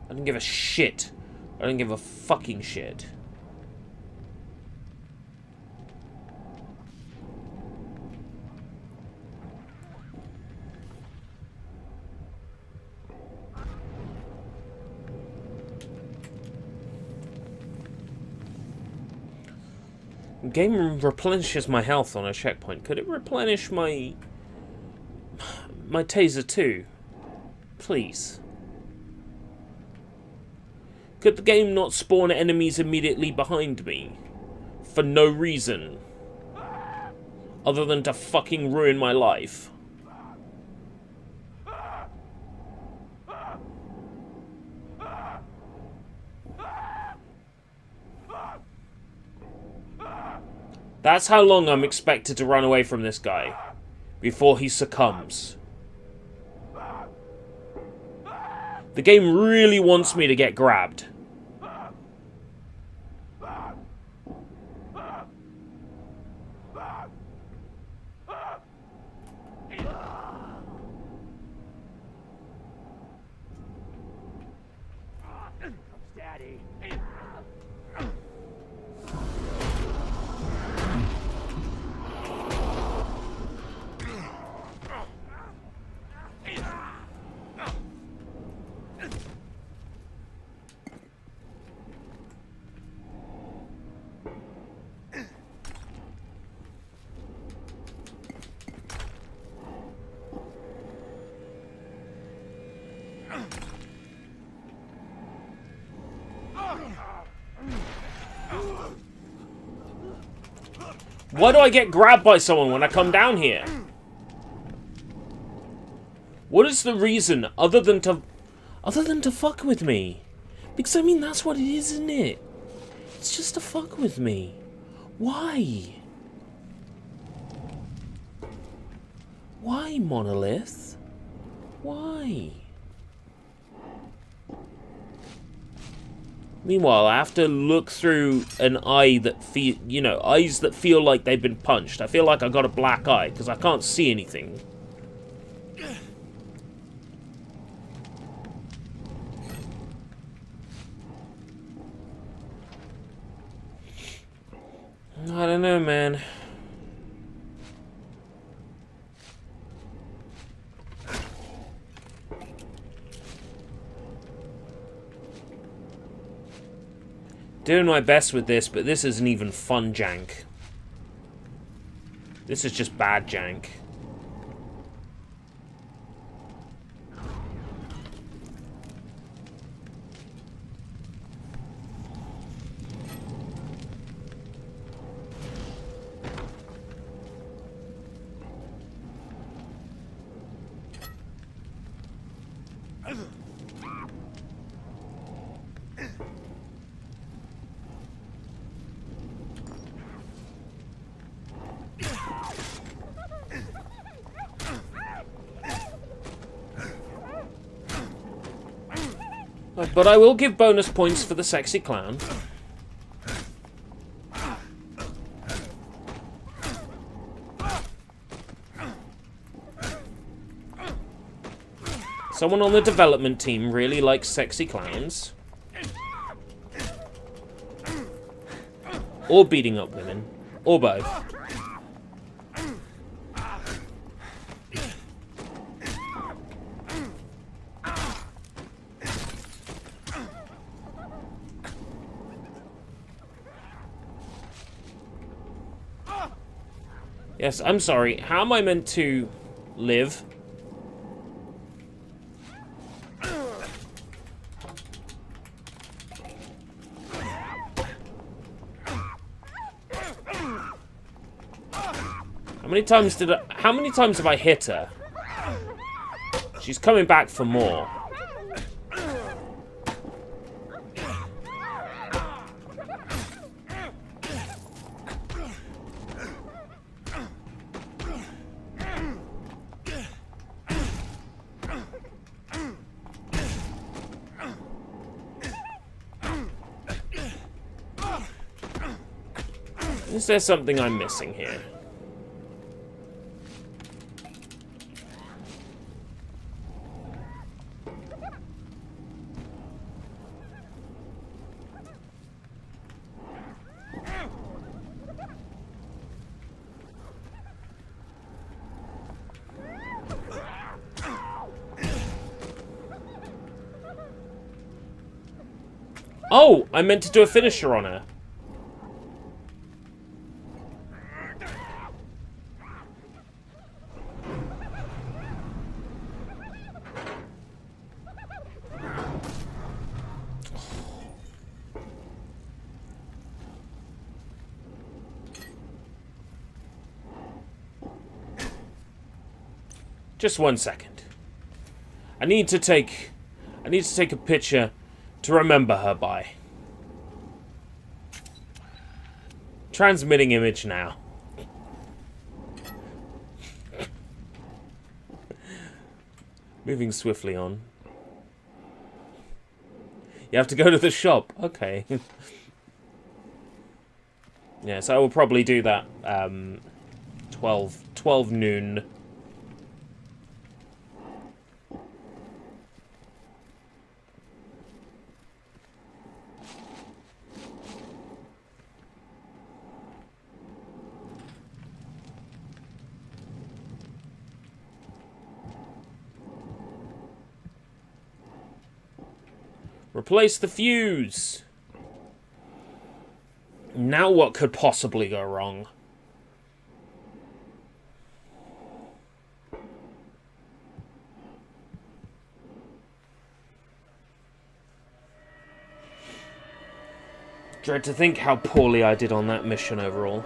I don't give a shit. I don't give a fucking shit. The game replenishes my health on a checkpoint. Could it replenish my taser too? Please. Could the game not spawn enemies immediately behind me? For no reason. Other than to fucking ruin my life. That's how long I'm expected to run away from this guy. Before he succumbs. The game really wants me to get grabbed. Why do I get grabbed by someone when I come down here? What is the reason other than to fuck with me? Because I mean that's what it is, isn't it? It's just to fuck with me. Why? Why, Monolith? Why? Meanwhile, I have to look through an eye that feel, you know, eyes that feel like they've been punched. I feel like I got a black eye because I can't see anything. I don't know, man. Doing my best with this, but this isn't even fun jank. This is just bad jank. But I will give bonus points for the sexy clown. Someone on the development team really likes sexy clowns. Or beating up women. Or both. Yes, I'm sorry. How am I meant to live? How many times have I hit her? She's coming back for more. Is there something I'm missing here? Oh, I meant to do a finisher on her. Just 1 second. I need to take a picture to remember her by. Transmitting image now. Moving swiftly on. You have to go to the shop. Okay. Yes, I will probably do that 12 noon. Replace the fuse. Now what could possibly go wrong? Dread to think how poorly I did on that mission overall.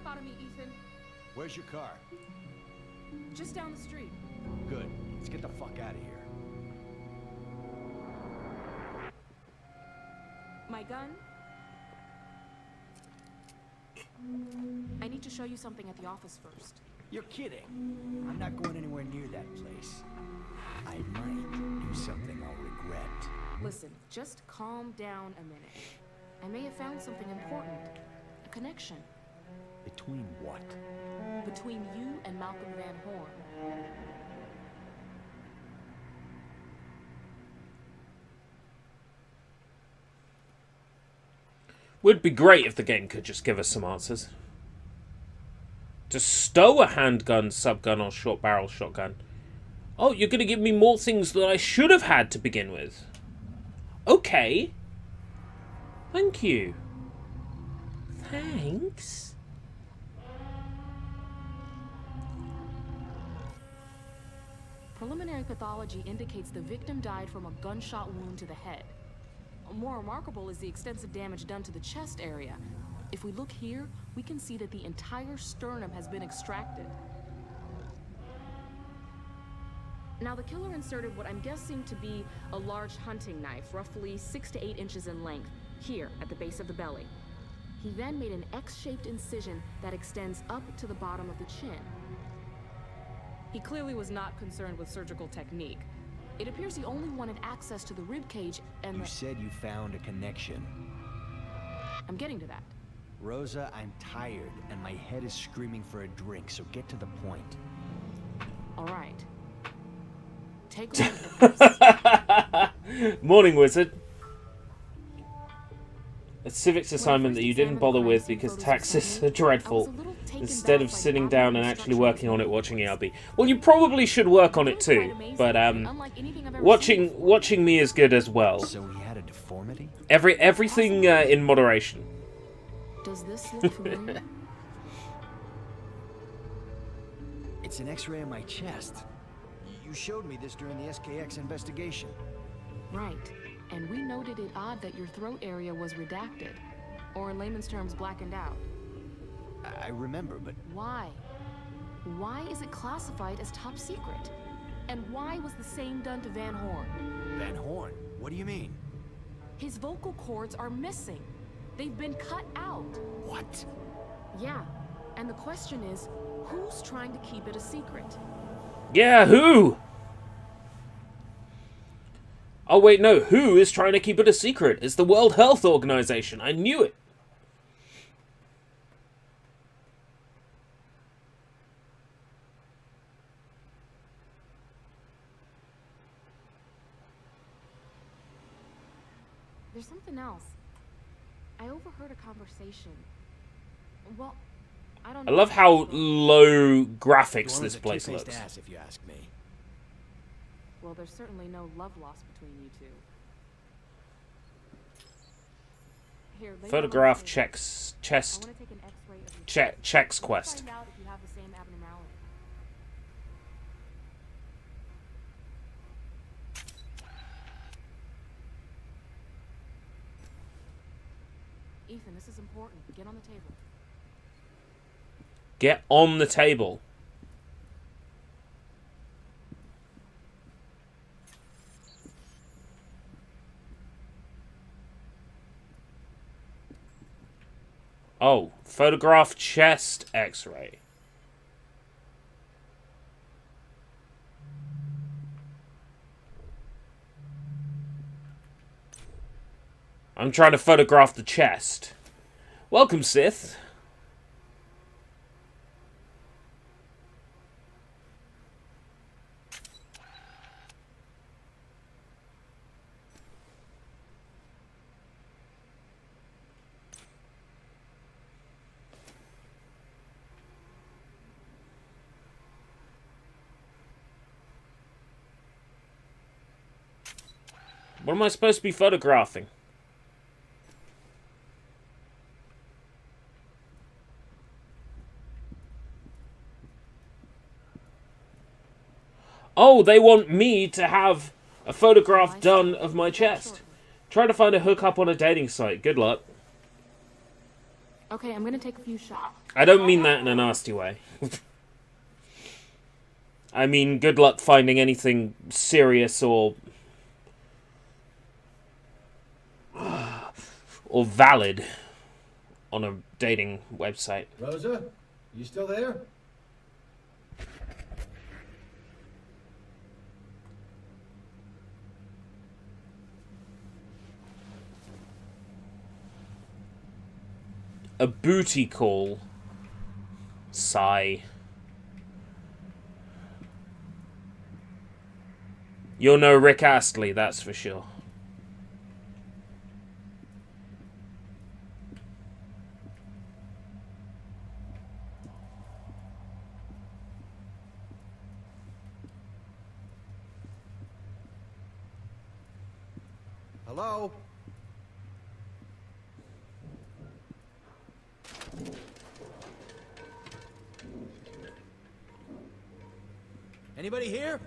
crap out of me, Ethan. Where's your car? Just down the street. Good. Let's get the fuck out of here. My gun? I need to show you something at the office first. You're kidding. I'm not going anywhere near that place. I might do something I'll regret. Listen, just calm down a minute. I may have found something important. A connection. Between what? Between you and Malcolm Van Horn. Would be great if the game could just give us some answers. To stow a handgun, subgun, or short barrel shotgun. Oh, you're going to give me more things that I should have had to begin with. Okay. Thank you. Thanks. Preliminary pathology indicates the victim died from a gunshot wound to the head. More remarkable is the extensive damage done to the chest area. If we look here, we can see that the entire sternum has been extracted. Now, the killer inserted what I'm guessing to be a large hunting knife, roughly 6 to 8 inches in length, here at the base of the belly. He then made an X-shaped incision that extends up to the bottom of the chin. He clearly was not concerned with surgical technique. It appears he only wanted access to the ribcage and You said you found a connection. I'm getting to that. Rosa, I'm tired, and my head is screaming for a drink, so get to the point. All right. Take a look at this. Morning, wizard. A civics assignment that you didn't bother with because taxes are dreadful. Instead of sitting down and actually working on it, watching ERB. Well, you probably should work on it too, but watching me is good as well. So he had a deformity? Everything in moderation. Does this look familiar? It's an X-ray of my chest. You showed me this during the SKX investigation. Right. And we noted it odd that your throat area was redacted. Or in layman's terms, blackened out. I remember, but... Why? Why is it classified as top secret? And why was the same done to Van Horn? Van Horn? What do you mean? His vocal cords are missing. They've been cut out. What? Yeah. And the question is, who's trying to keep it a secret? Yeah, who? Oh wait, no, who is trying to keep it a secret? It's the World Health Organization. I knew it. There's something else. I overheard a conversation. Well, I don't know. I love how low graphics this place looks. Ass, if you ask me. Well, there's certainly no love lost between you two. Here, lay Photograph down on the table. checks chest. I want to take an X-ray of your Checks Let's quest. find out if you have the same abnormality. Ethan, this is important. Get on the table. Get on the table. Oh, photograph chest X-ray. I'm trying to photograph the chest. Welcome, Sith. What am I supposed to be photographing? Oh, they want me to have a photograph done of my chest. Try to find a hookup on a dating site. Good luck. Okay, I'm gonna take a few shots. I don't mean that in a nasty way. I mean, good luck finding anything serious or valid on a dating website. Rosa, you still there? A booty call. Sigh. You're no Rick Astley, that's for sure. Hello? Anybody here?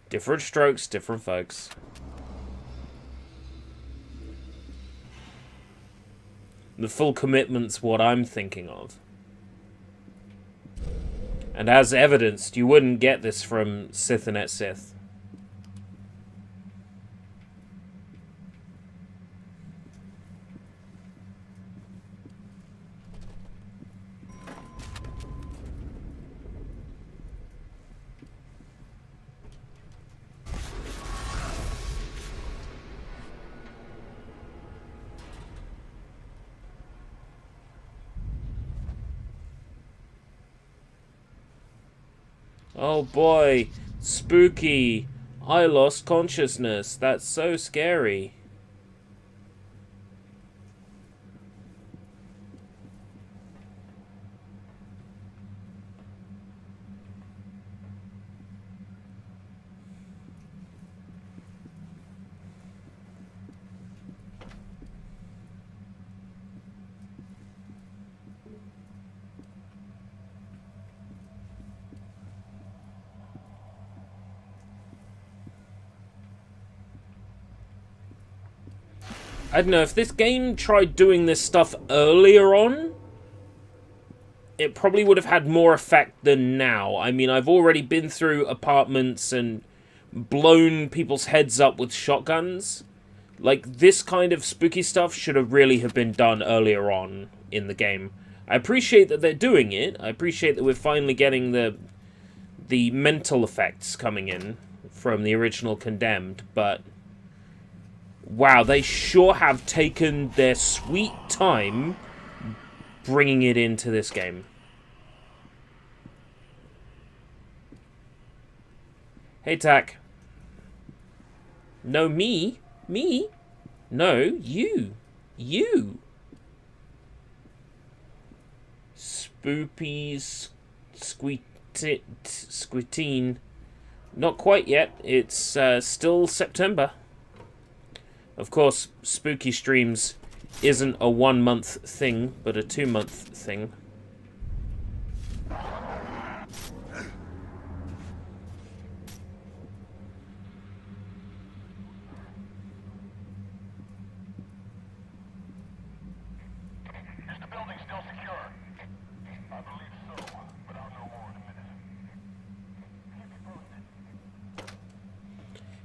Different strokes, different folks. The full commitment's what I'm thinking of. And as evidenced, you wouldn't get this from Sithonet Sith. Oh boy, spooky. I lost consciousness. That's so scary. I don't know, if this game tried doing this stuff earlier on, it probably would have had more effect than now. I mean, I've already been through apartments and blown people's heads up with shotguns. Like, this kind of spooky stuff should have really have been done earlier on in the game. I appreciate that they're doing it. I appreciate that we're finally getting the mental effects coming in from the original Condemned, but wow, they sure have taken their sweet time bringing it into this game. Hey, Tack. No, me? Me? No, you. You. Spoopies. Squeetine. Not quite yet. It's still September. Of course, Spooky Streams isn't a 1 month thing, but a 2 month thing. Is the building still secure? I believe so, but I'll know more in a minute.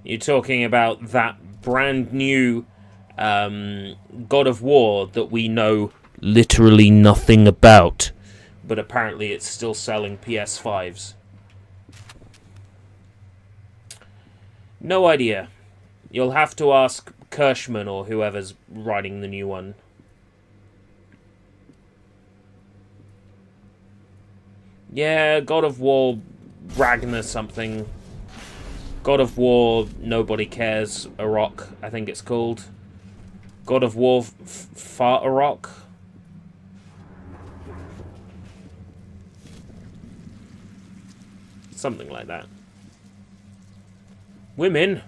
You're talking about that brand new God of War that we know literally nothing about, but apparently it's still selling PS5s. No idea. You'll have to ask Kirschman or whoever's writing the new one. Yeah, God of War Ragnar something. God of War Nobody Cares, a rock, I think it's called. God of War Fartarok. Something like that. Women,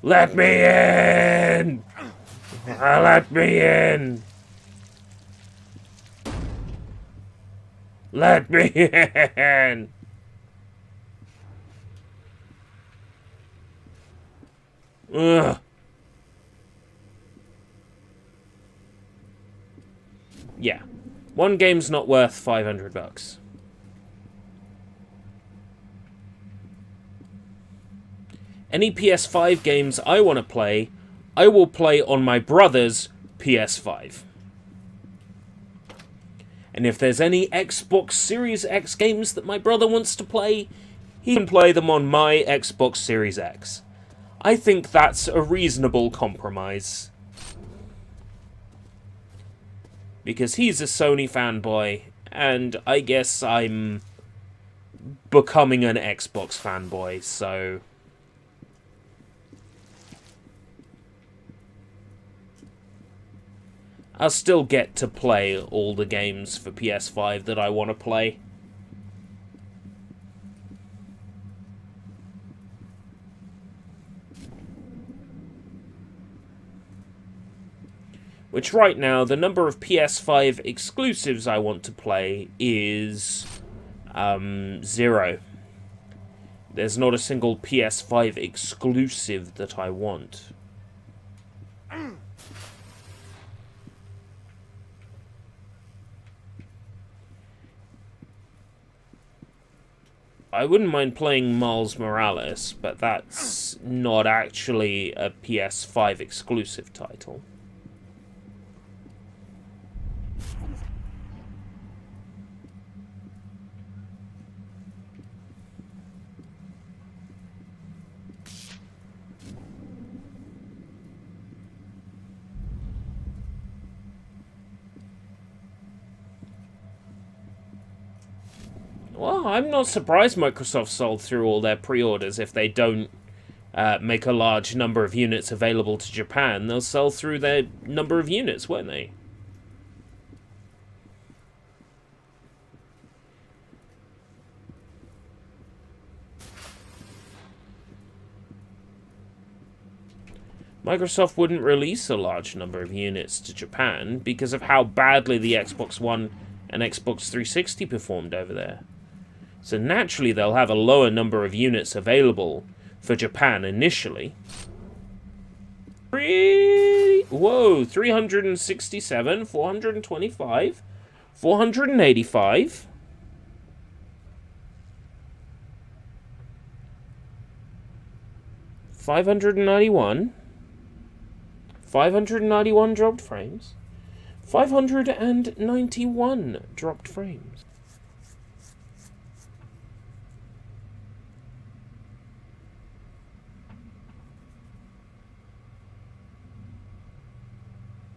let me in! Let me in! Let me in! Ugh. Yeah. One game's not worth $500. Any PS5 games I want to play, I will play on my brother's PS5. And if there's any Xbox Series X games that my brother wants to play, he can play them on my Xbox Series X. I think that's a reasonable compromise. Because he's a Sony fanboy, and I guess I'm becoming an Xbox fanboy, so... I'll still get to play all the games for PS5 that I want to play. Which right now, the number of PS5 exclusives I want to play is 0. There's not a single PS5 exclusive that I want. I wouldn't mind playing Miles Morales, but that's not actually a PS5 exclusive title. Well, I'm not surprised Microsoft sold through all their pre-orders. If they don't make a large number of units available to Japan, they'll sell through their number of units, won't they? Microsoft wouldn't release a large number of units to Japan because of how badly the Xbox One and Xbox 360 performed over there. So naturally they'll have a lower number of units available for Japan initially. Whoa, 367, 425, 485. 591. 591 dropped frames. 591 dropped frames.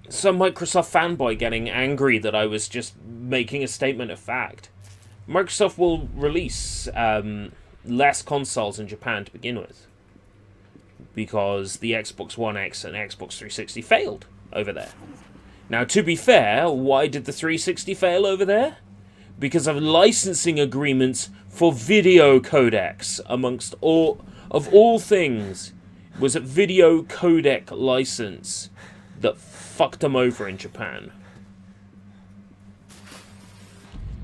Some Microsoft fanboy getting angry that I was just making a statement of fact. Microsoft will release less consoles in Japan to begin with, because the Xbox One X and Xbox 360 failed over there. Now, to be fair, why did the 360 fail over there? Because of licensing agreements for video codecs, amongst all things. It was a video codec license that fucked them over in Japan.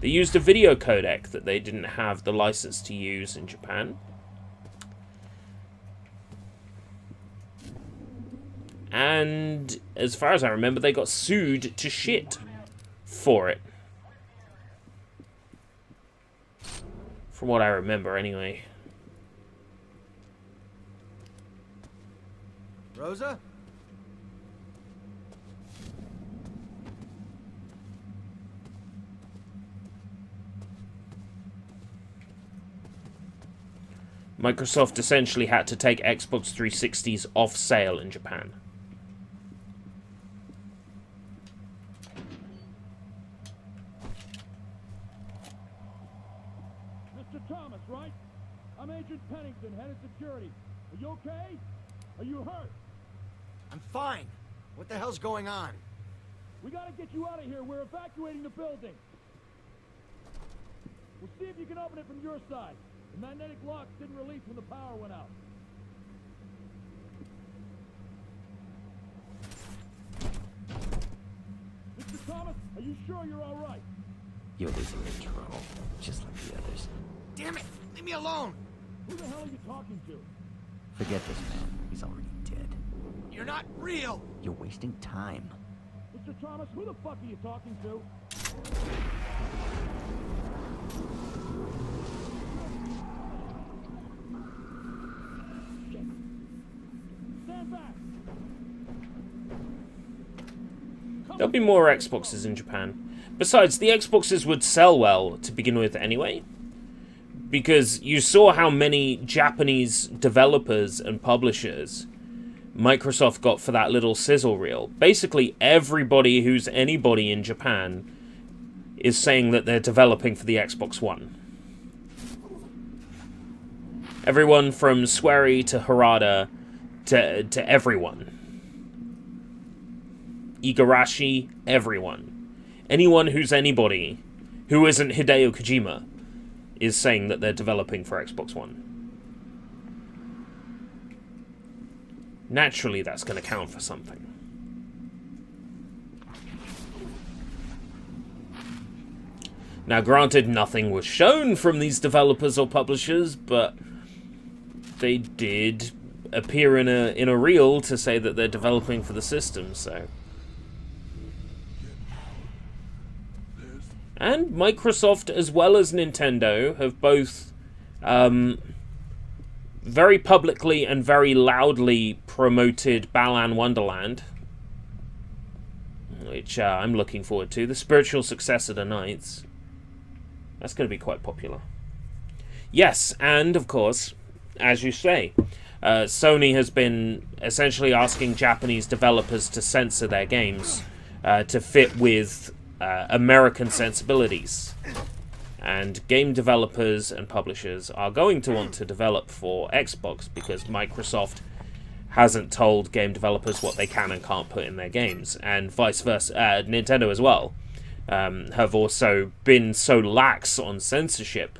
They used a video codec that they didn't have the license to use in Japan. And as far as I remember, they got sued to shit for it. From what I remember, anyway. Rosa? Microsoft essentially had to take Xbox 360s off sale in Japan. Mr. Thomas, right? I'm Agent Pennington, head of security. Are you okay? Are you hurt? I'm fine. What the hell's going on? We gotta get you out of here. We're evacuating the building. We'll see if you can open it from your side. The magnetic locks didn't release when the power went out. Mr. Thomas, are you sure you're all right? You're losing control, just like the others. Damn it! Leave me alone! Who the hell are you talking to? Forget this man. He's already dead. You're not real! You're wasting time. Mr. Thomas, who the fuck are you talking to? Shit. Stand back! There'll be more Xboxes in Japan. Besides, the Xboxes would sell well to begin with anyway. Because you saw how many Japanese developers and publishers Microsoft got for that little sizzle reel. Basically, everybody who's anybody in Japan is saying that they're developing for the Xbox One. Everyone from Swery to Harada to everyone. Igarashi, everyone. Anyone who's anybody who isn't Hideo Kojima is saying that they're developing for Xbox One. Naturally, that's going to count for something. Now, granted, nothing was shown from these developers or publishers, but they did appear in a reel to say that they're developing for the system, so... And Microsoft, as well as Nintendo, have both very publicly and very loudly promoted Balan Wonderland, which I'm looking forward to. The spiritual successor to Knights. That's going to be quite popular. Yes, and of course, as you say, Sony has been essentially asking Japanese developers to censor their games to fit with American sensibilities. And game developers and publishers are going to want to develop for Xbox because Microsoft hasn't told game developers what they can and can't put in their games, and vice versa. Nintendo as well have also been so lax on censorship,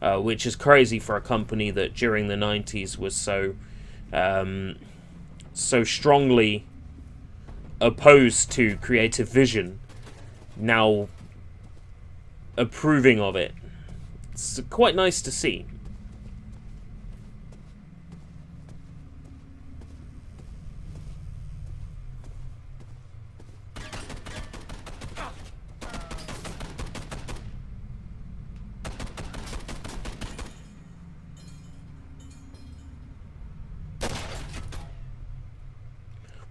which is crazy for a company that during the 90s was so strongly opposed to creative vision, now approving of it. It's quite nice to see.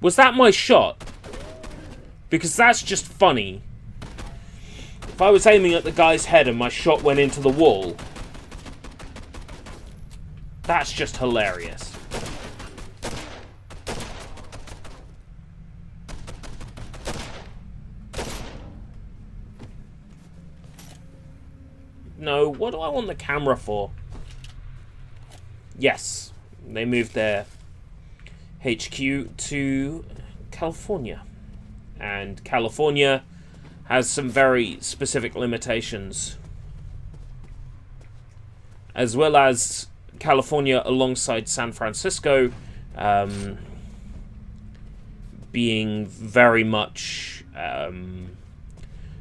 Was that my shot? Because that's just funny. If I was aiming at the guy's head and my shot went into the wall, that's just hilarious. No, what do I want the camera for? Yes, they moved their HQ to California. And California has some very specific limitations, as well as California alongside San Francisco being very much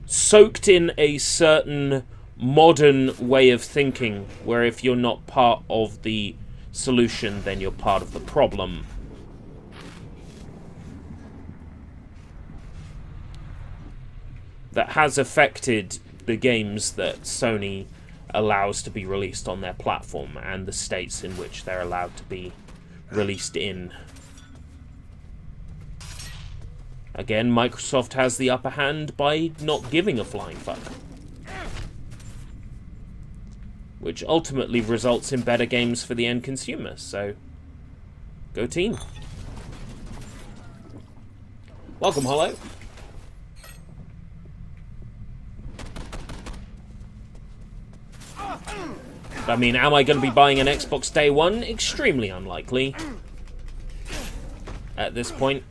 soaked in a certain modern way of thinking, where if you're not part of the solution, then you're part of the problem. That has affected the games that Sony allows to be released on their platform and the states in which they're allowed to be released in. Again, Microsoft has the upper hand by not giving a flying fuck, which ultimately results in better games for the end consumer, so go team. Welcome, Hollow. I mean, am I going to be buying an Xbox day one? Extremely unlikely at this point.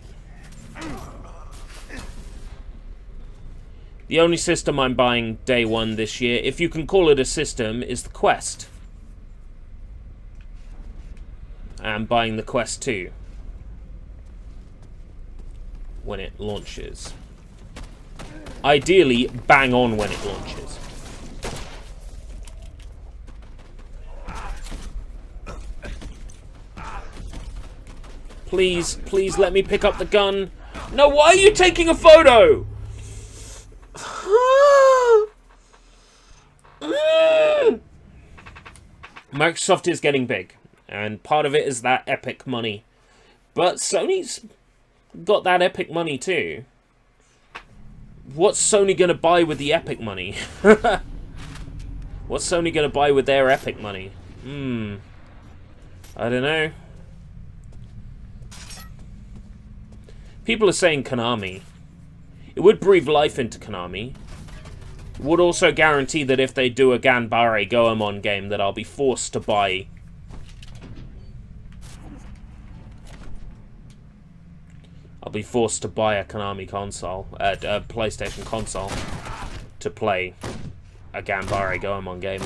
The only system I'm buying day one this year, if you can call it a system, is the Quest. I'm buying the Quest 2 when it launches. Ideally, bang on when it launches. Please, please let me pick up the gun. No, why are you taking a photo? Microsoft is getting big, and part of it is that Epic money. But Sony's got that Epic money too. What's Sony gonna buy with the Epic money? What's Sony gonna buy with their Epic money? I don't know. People are saying Konami. It would breathe life into Konami. It would also guarantee that if they do a Ganbare Goemon game, that I'll be forced to buy. I'll be forced to buy a Konami console, a PlayStation console, to play a Ganbare Goemon game.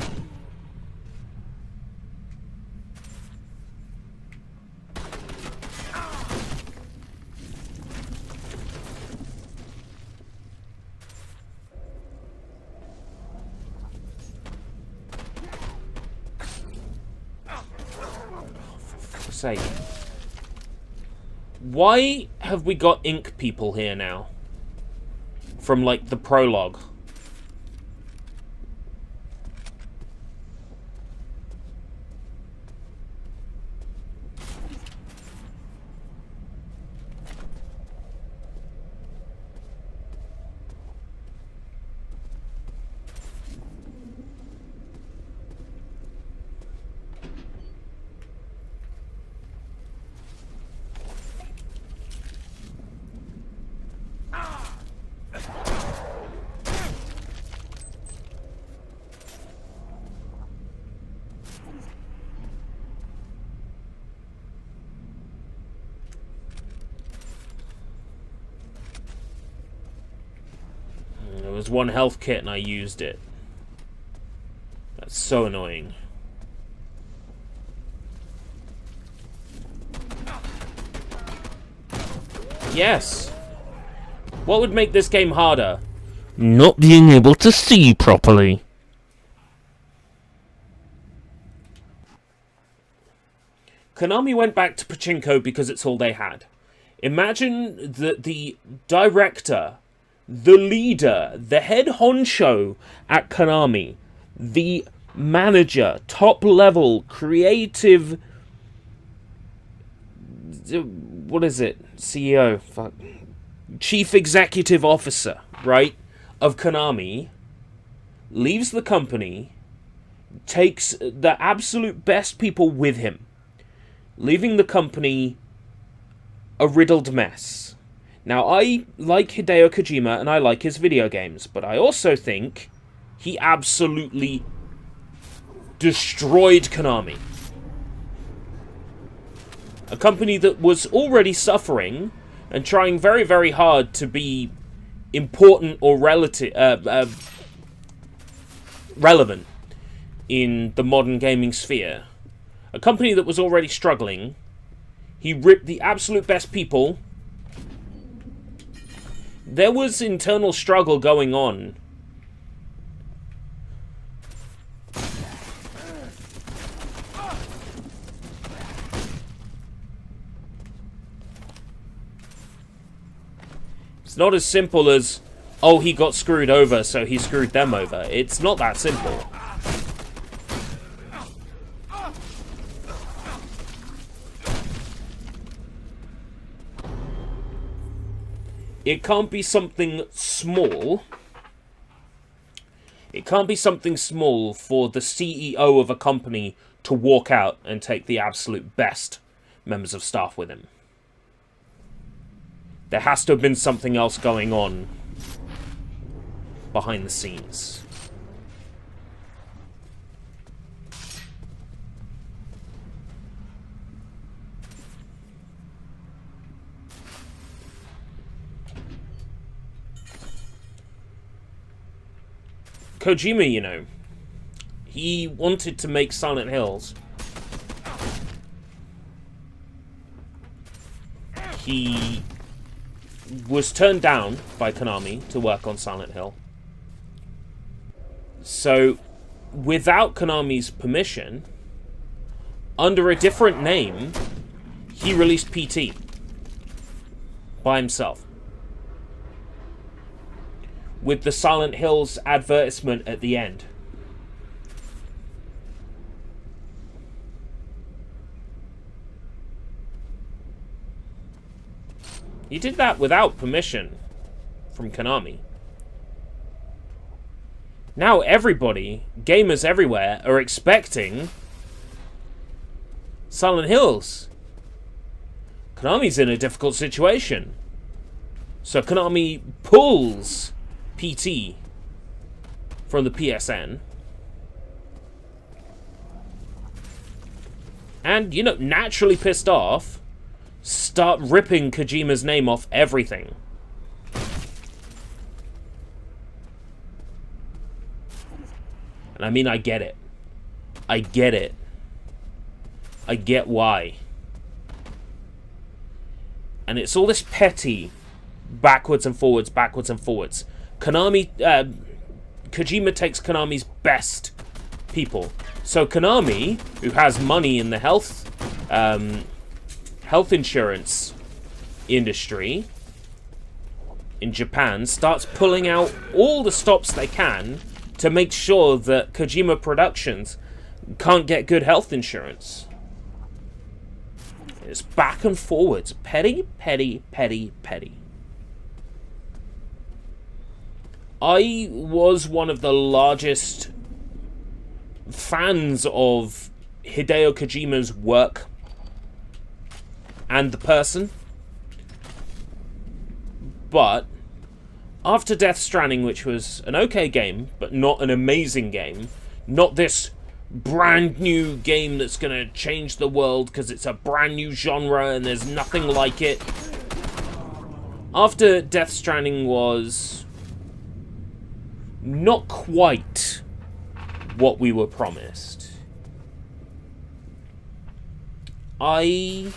Sake. Why have we got ink people here now? From, like, the prologue. There was one health kit and I used it. That's so annoying. Yes! What would make this game harder? Not being able to see properly. Konami went back to pachinko because it's all they had. Imagine that the director, the leader, the head honcho at Konami, the manager, top level, creative, what is it? CEO, fuck. Chief Executive Officer, right, of Konami, leaves the company, takes the absolute best people with him, leaving the company a riddled mess. Now, I like Hideo Kojima and I like his video games, but I also think he absolutely destroyed Konami. A company that was already suffering and trying very, very hard to be important or relevant in the modern gaming sphere. A company that was already struggling. He ripped the absolute best people. There was internal struggle going on. It's not as simple as, oh, he got screwed over, so he screwed them over. It's not that simple. It can't be something small. It can't be something small for the CEO of a company to walk out and take the absolute best members of staff with him. There has to have been something else going on behind the scenes. Kojima, you know, he wanted to make Silent Hills. He was turned down by Konami to work on Silent Hill. So, without Konami's permission, under a different name, he released PT by himself, with the Silent Hills advertisement at the end. He did that without permission from Konami. Now everybody, gamers everywhere, are expecting Silent Hills. Konami's in a difficult situation. So Konami pulls PT from the PSN. And, you know, naturally pissed off, start ripping Kojima's name off everything. And I mean, I get it. I get it. I get why. And it's all this petty backwards and forwards, backwards and forwards. Kojima takes Konami's best people. So Konami, who has money in the health insurance industry in Japan, starts pulling out all the stops they can to make sure that Kojima Productions can't get good health insurance. It's back and forwards. Petty, petty, petty, petty. I was one of the largest fans of Hideo Kojima's work and the person. But after Death Stranding, which was an okay game, but not an amazing game, not this brand new game that's going to change the world because it's a brand new genre and there's nothing like it. After Death Stranding was not quite what we were promised, I'm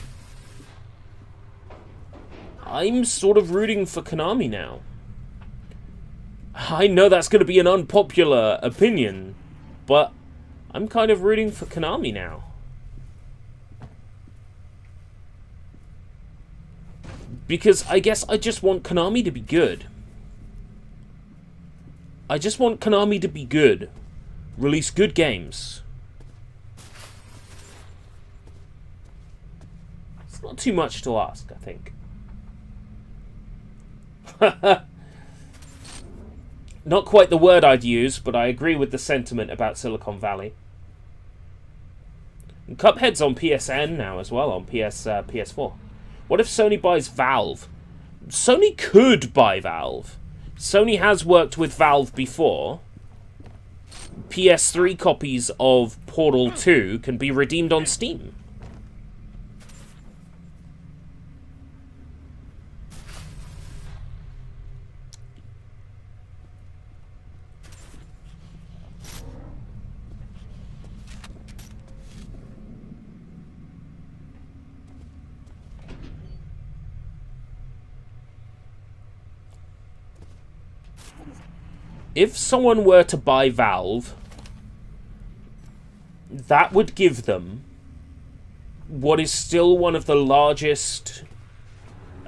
sort of rooting for Konami now. I know that's going to be an unpopular opinion, but I'm kind of rooting for Konami now. Because I guess I just want Konami to be good. I just want Konami to be good. Release good games. It's not too much to ask, I think. Not quite the word I'd use, but I agree with the sentiment about Silicon Valley. And Cuphead's on PSN now as well, on PS4. What if Sony buys Valve? Sony could buy Valve. Sony has worked with Valve before. PS3 copies of Portal 2 can be redeemed on Steam. If someone were to buy Valve, that would give them what is still one of the largest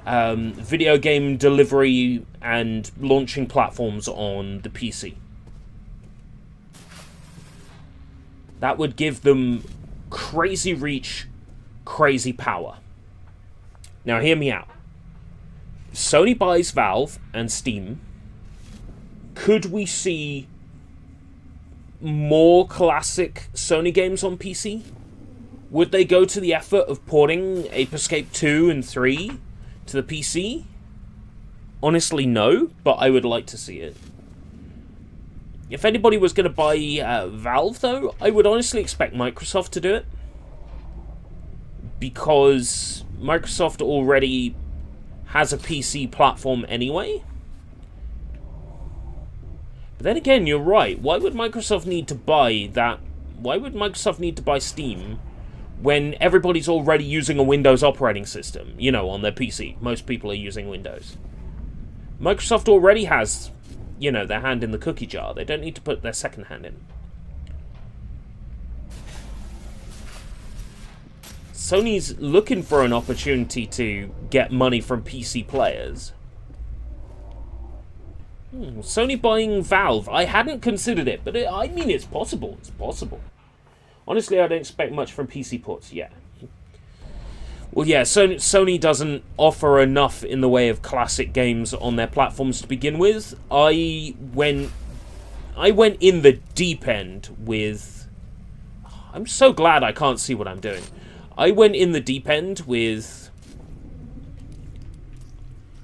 video game delivery and launching platforms on the PC. That would give them crazy reach, crazy power. Now hear me out. If Sony buys Valve and Steam, could we see more classic Sony games on PC? Would they go to the effort of porting Ape Escape 2 and 3 to the PC? Honestly, no, but I would like to see it. If anybody was going to buy Valve, though, I would honestly expect Microsoft to do it. Because Microsoft already has a PC platform anyway. But then again, you're right. Why would Microsoft need to buy that? Why would Microsoft need to buy Steam when everybody's already using a Windows operating system? You know, on their PC. Most people are using Windows. Microsoft already has, you know, their hand in the cookie jar. They don't need to put their second hand in. Sony's looking for an opportunity to get money from PC players. Sony buying Valve. I hadn't considered it, but I mean, it's possible. It's possible. Honestly, I don't expect much from PC ports yet. Well, yeah, Sony doesn't offer enough in the way of classic games on their platforms to begin with. I went in the deep end with... I'm so glad I can't see what I'm doing. I went in the deep end with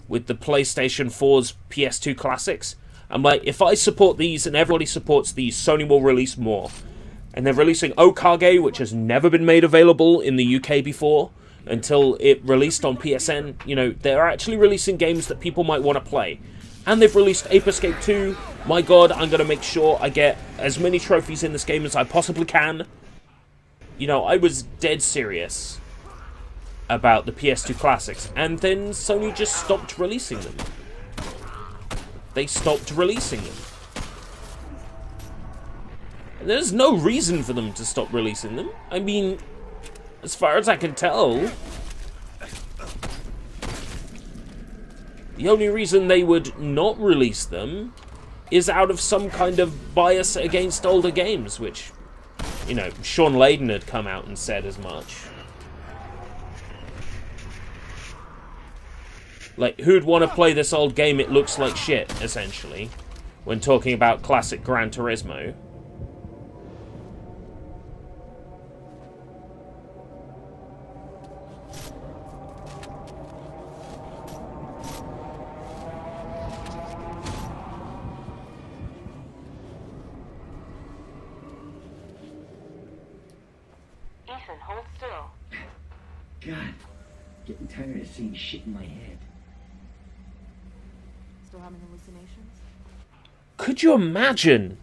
the PlayStation 4's PS2 classics. I'm like, if I support these and everybody supports these, Sony will release more. And they're releasing Okage, which has never been made available in the UK before, until it released on PSN. You know, they're actually releasing games that people might want to play. And they've released Ape Escape 2. My god, I'm going to make sure I get as many trophies in this game as I possibly can. You know, I was dead serious about the PS2 classics, and then Sony just stopped releasing them. They stopped releasing them. And there's no reason for them to stop releasing them. I mean, as far as I can tell, the only reason they would not release them is out of some kind of bias against older games, which, you know, Sean Layden had come out and said as much. Like, who'd want to play this old game? It looks like shit, essentially, when talking about classic Gran Turismo. Ethan, hold still. God, getting tired of seeing shit in my head. Still having hallucinations? Could you imagine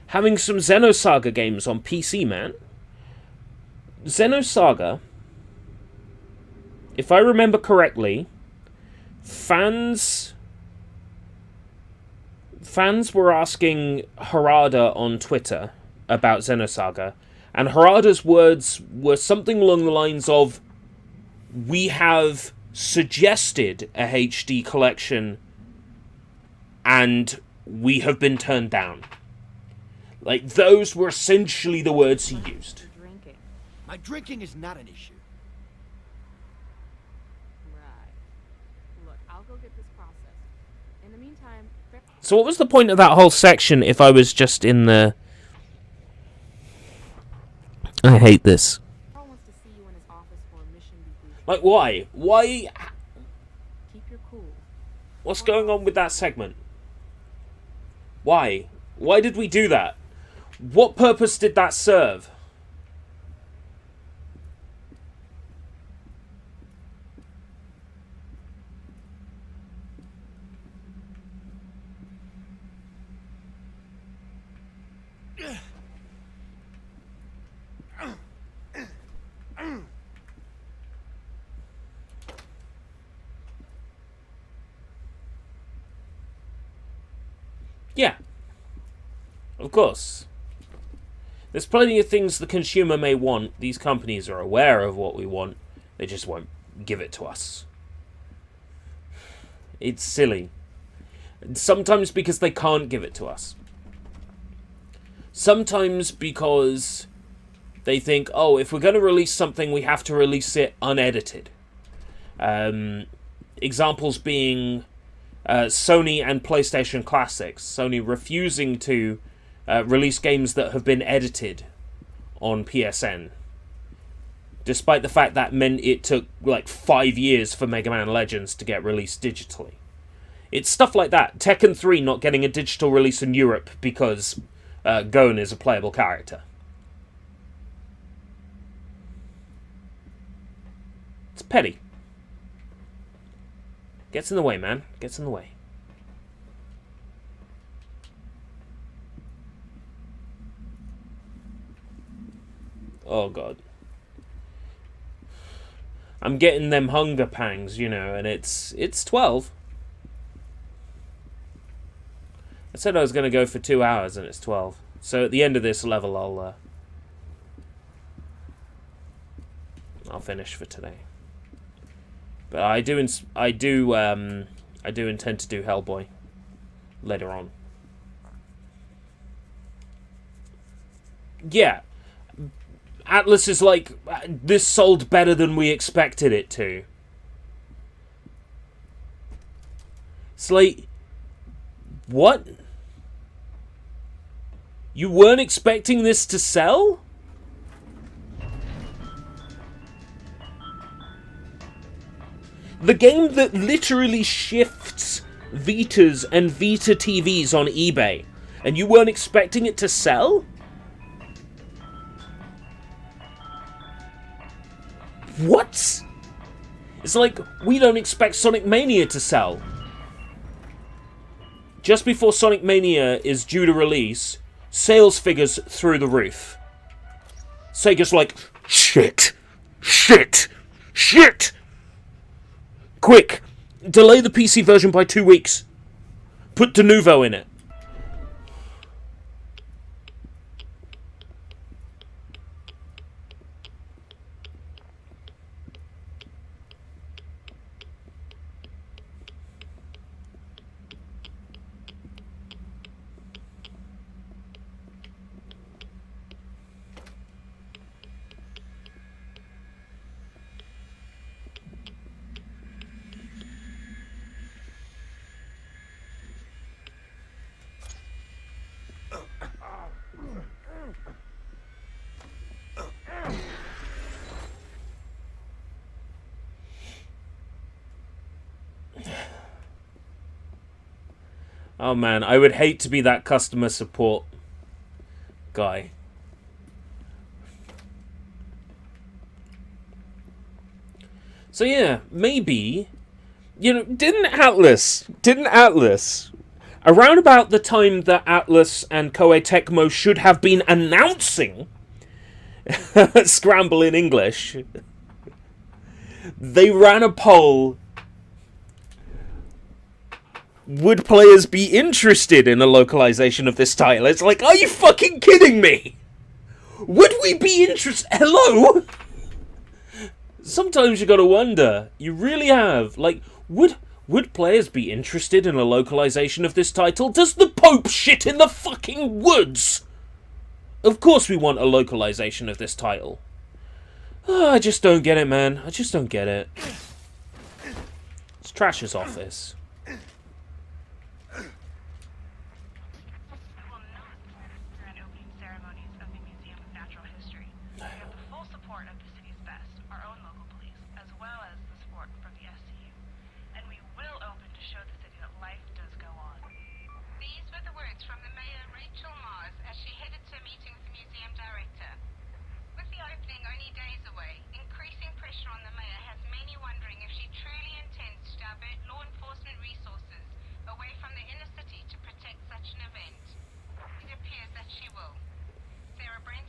having some Xenosaga games on PC, man? Xenosaga, if I remember correctly, fans were asking Harada on Twitter about Xenosaga, and Harada's words were something along the lines of, "We have suggested a HD collection, and we have been turned down." Like, those were essentially the words he used. My drinking is not an issue. Right. Look, I'll go get this processed. In the meantime... So what was the point of that whole section if I was just in the... I hate this. Carl wants to see you in his office for a mission debrief. Like, why? Why? Keep your cool. What's going on with that segment? Why? Why did we do that? What purpose did that serve? Yeah. Of course. There's plenty of things the consumer may want. These companies are aware of what we want. They just won't give it to us. It's silly. Sometimes because they can't give it to us. Sometimes because they think, oh, if we're going to release something, we have to release it unedited. Examples being Sony and PlayStation Classics. Sony refusing to release games that have been edited on PSN. Despite the fact that meant it took like 5 years for Mega Man Legends to get released digitally. It's stuff like that. Tekken 3 not getting a digital release in Europe because Gon is a playable character. It's petty. Gets in the way, man. Gets in the way. Oh god. I'm getting them hunger pangs, you know, and it's 12. I said I was going to go for 2 hours, and it's 12. So at the end of this level, I'll finish for today. But I do intend to do Hellboy later on. Yeah, Atlas is like, this sold better than we expected it to. It's like, what? You weren't expecting this to sell? The game that literally shifts Vitas and Vita TVs on eBay, and you weren't expecting it to sell? What? It's like, we don't expect Sonic Mania to sell. Just before Sonic Mania is due to release, sales figures through the roof. Sega's like, shit, shit, shit! Quick, delay the PC version by 2 weeks. Put De Nouveau in it. Oh man, I would hate to be that customer support guy. So yeah, maybe, you know, didn't Atlas, around about the time that Atlas and Koei Tecmo should have been announcing Scramble in English, they ran a poll. Would players be interested in a localization of this title? It's like, are you fucking kidding me? Would we be interested? Hello? Sometimes you gotta wonder. You really have. Like, would players be interested in a localization of this title? Does the Pope shit in the fucking woods? Of course we want a localization of this title. Oh, I just don't get it, man. I just don't get it. Let's trash his office.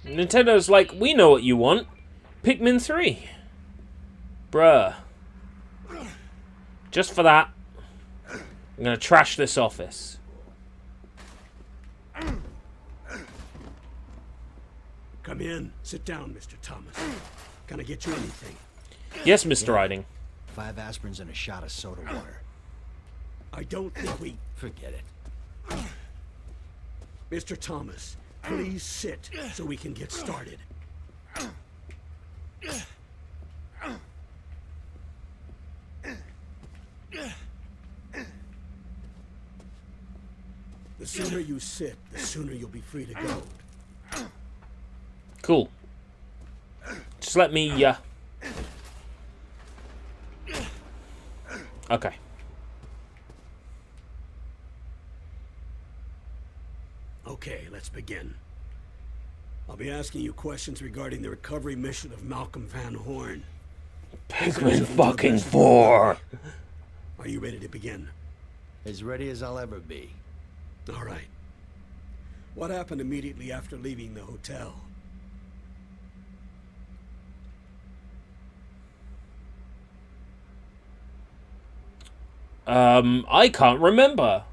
Nintendo's like, we know what you want. Pikmin 3. Bruh. Just for that, I'm gonna trash this office. Come in. Sit down, Mr. Thomas. Can I get you anything? Yes, Mr. Riding. 5 aspirins and a shot of soda water. I don't think we... Forget it. Mr. Thomas, please sit so we can get started. The sooner you sit, the sooner you'll be free to go. Cool. Just let me, Okay. Okay, let's begin. I'll be asking you questions regarding the recovery mission of Malcolm Van Horn. Pikmin fucking 4! Are you ready to begin? As ready as I'll ever be. All right. What happened immediately after leaving the hotel? I can't remember.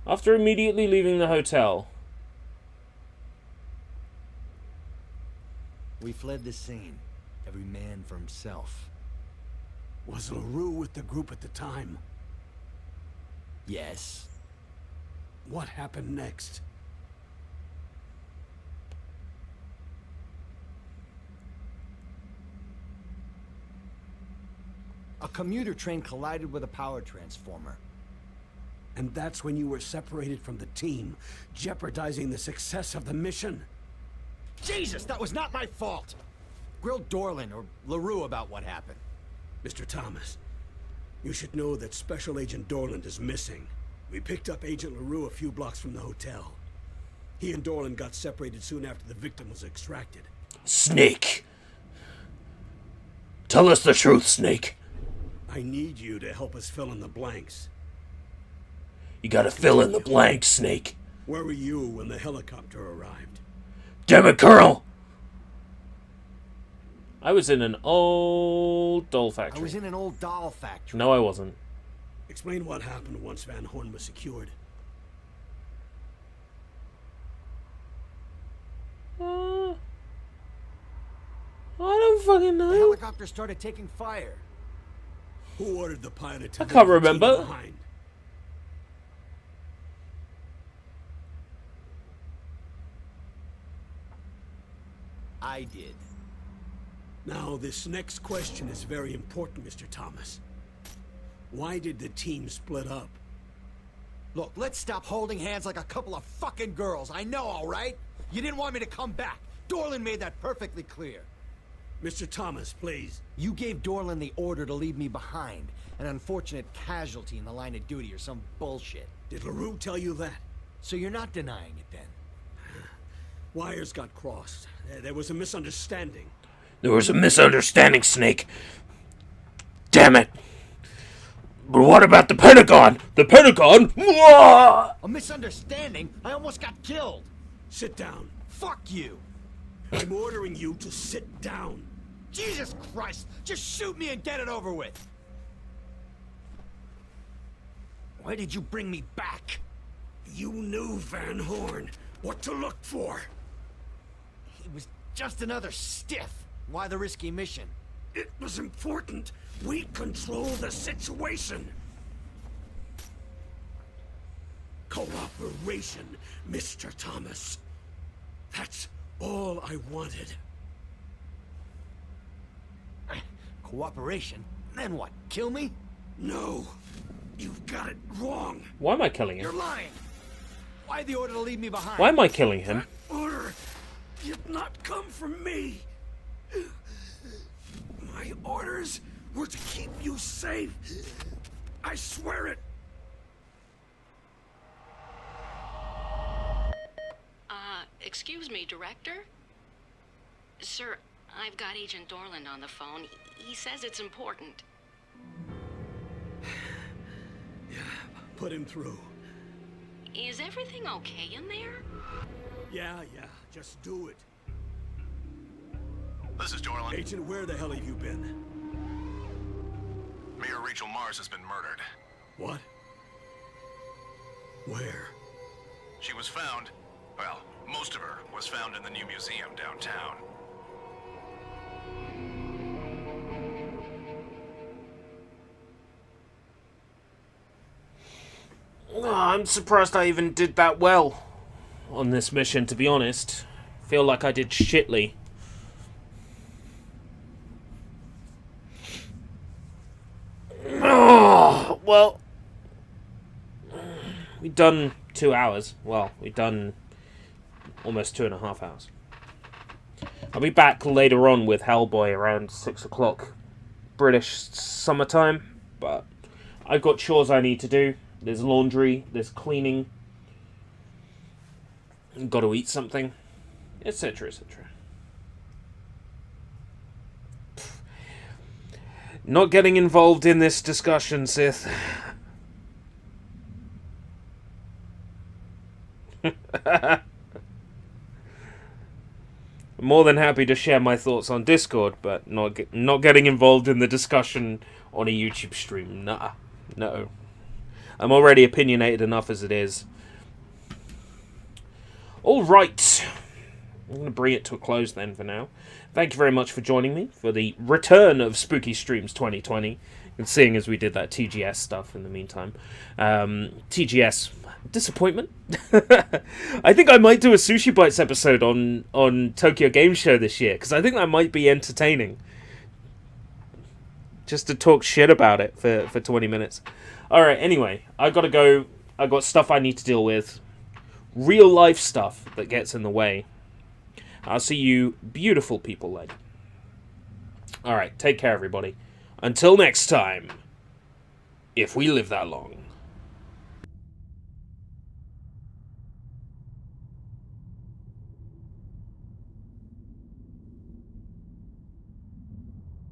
After immediately leaving the hotel. We fled the scene. Every man for himself. Was LaRue with the group at the time? Yes. What happened next? A commuter train collided with a power transformer. And that's when you were separated from the team, jeopardizing the success of the mission? Jesus, that was not my fault! Grill Dorland or LaRue about what happened. Mr. Thomas, you should know that Special Agent Dorland is missing. We picked up Agent LaRue a few blocks from the hotel. He and Dorland got separated soon after the victim was extracted. Snake! Tell us the truth, Snake. I need you to help us fill in the blanks. You gotta fill in the blanks, Snake. Where were you when the helicopter arrived? Damn it, Colonel! I was in an old doll factory. I was in an old doll factory. No, I wasn't. Explain what happened once Van Horn was secured. I don't fucking know. The helicopter started taking fire. Who ordered the pilot to I can't leave the team remember. behind? I did. Now, this next question is very important, Mr. Thomas. Why did the team split up? Look, let's stop holding hands like a couple of fucking girls. I know, all right? You didn't want me to come back. Dorland made that perfectly clear. Mr. Thomas, please. You gave Dorland the order to leave me behind. An unfortunate casualty in the line of duty or some bullshit. Did LaRue tell you that? So you're not denying it then? Wires got crossed. There was a misunderstanding. There was a misunderstanding, Snake. Damn it. But what about the Pentagon? The Pentagon? Mwah! A misunderstanding? I almost got killed. Sit down. Fuck you. I'm ordering you to sit down. Jesus Christ! Just shoot me and get it over with! Why did you bring me back? You knew Van Horn. What to look for. He was just another stiff. Why the risky mission? It was important. We control the situation. Cooperation, Mr. Thomas. That's all I wanted. Cooperation? Then what? Kill me? No. You've got it wrong. Why am I killing You're him? lying. Why the order to leave me behind? Why am I killing him? That order did not come from me. My orders were to keep you safe. I swear it. Excuse me, Director? Sir, I've got Agent Dorland on the phone. He says it's important. Yeah, put him through. Is everything okay in there? Yeah, just do it. This is Dorland. Agent, where the hell have you been? Mayor Rachel Mars has been murdered. What? Where? She was found, well, most of her was found in the new museum downtown. Oh, I'm surprised I even did that well on this mission, to be honest. Feel like I did shitly. Oh, well, we've done 2 hours. Well, we've done almost 2.5 hours. I'll be back later on with Hellboy around 6 o'clock British summertime, but I've got chores I need to do. There's laundry, there's cleaning, got to eat something, etc., etc. Not getting involved in this discussion, Sith. More than happy to share my thoughts on Discord, but not getting involved in the discussion on a YouTube stream. Nah, no. I'm already opinionated enough as it is. All right. I'm going to bring it to a close then for now. Thank you very much for joining me for the return of Spooky Streams 2020. And seeing as we did that TGS stuff in the meantime. TGS disappointment. I think I might do a SushiBites episode on Tokyo Game Show this year, because I think that might be entertaining. Just to talk shit about it for 20 minutes. Alright, anyway, I gotta go. I got stuff I need to deal with. Real life stuff that gets in the way. I'll see you beautiful people later. Alright, take care everybody. Until next time. If we live that long.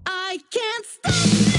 I can't stop.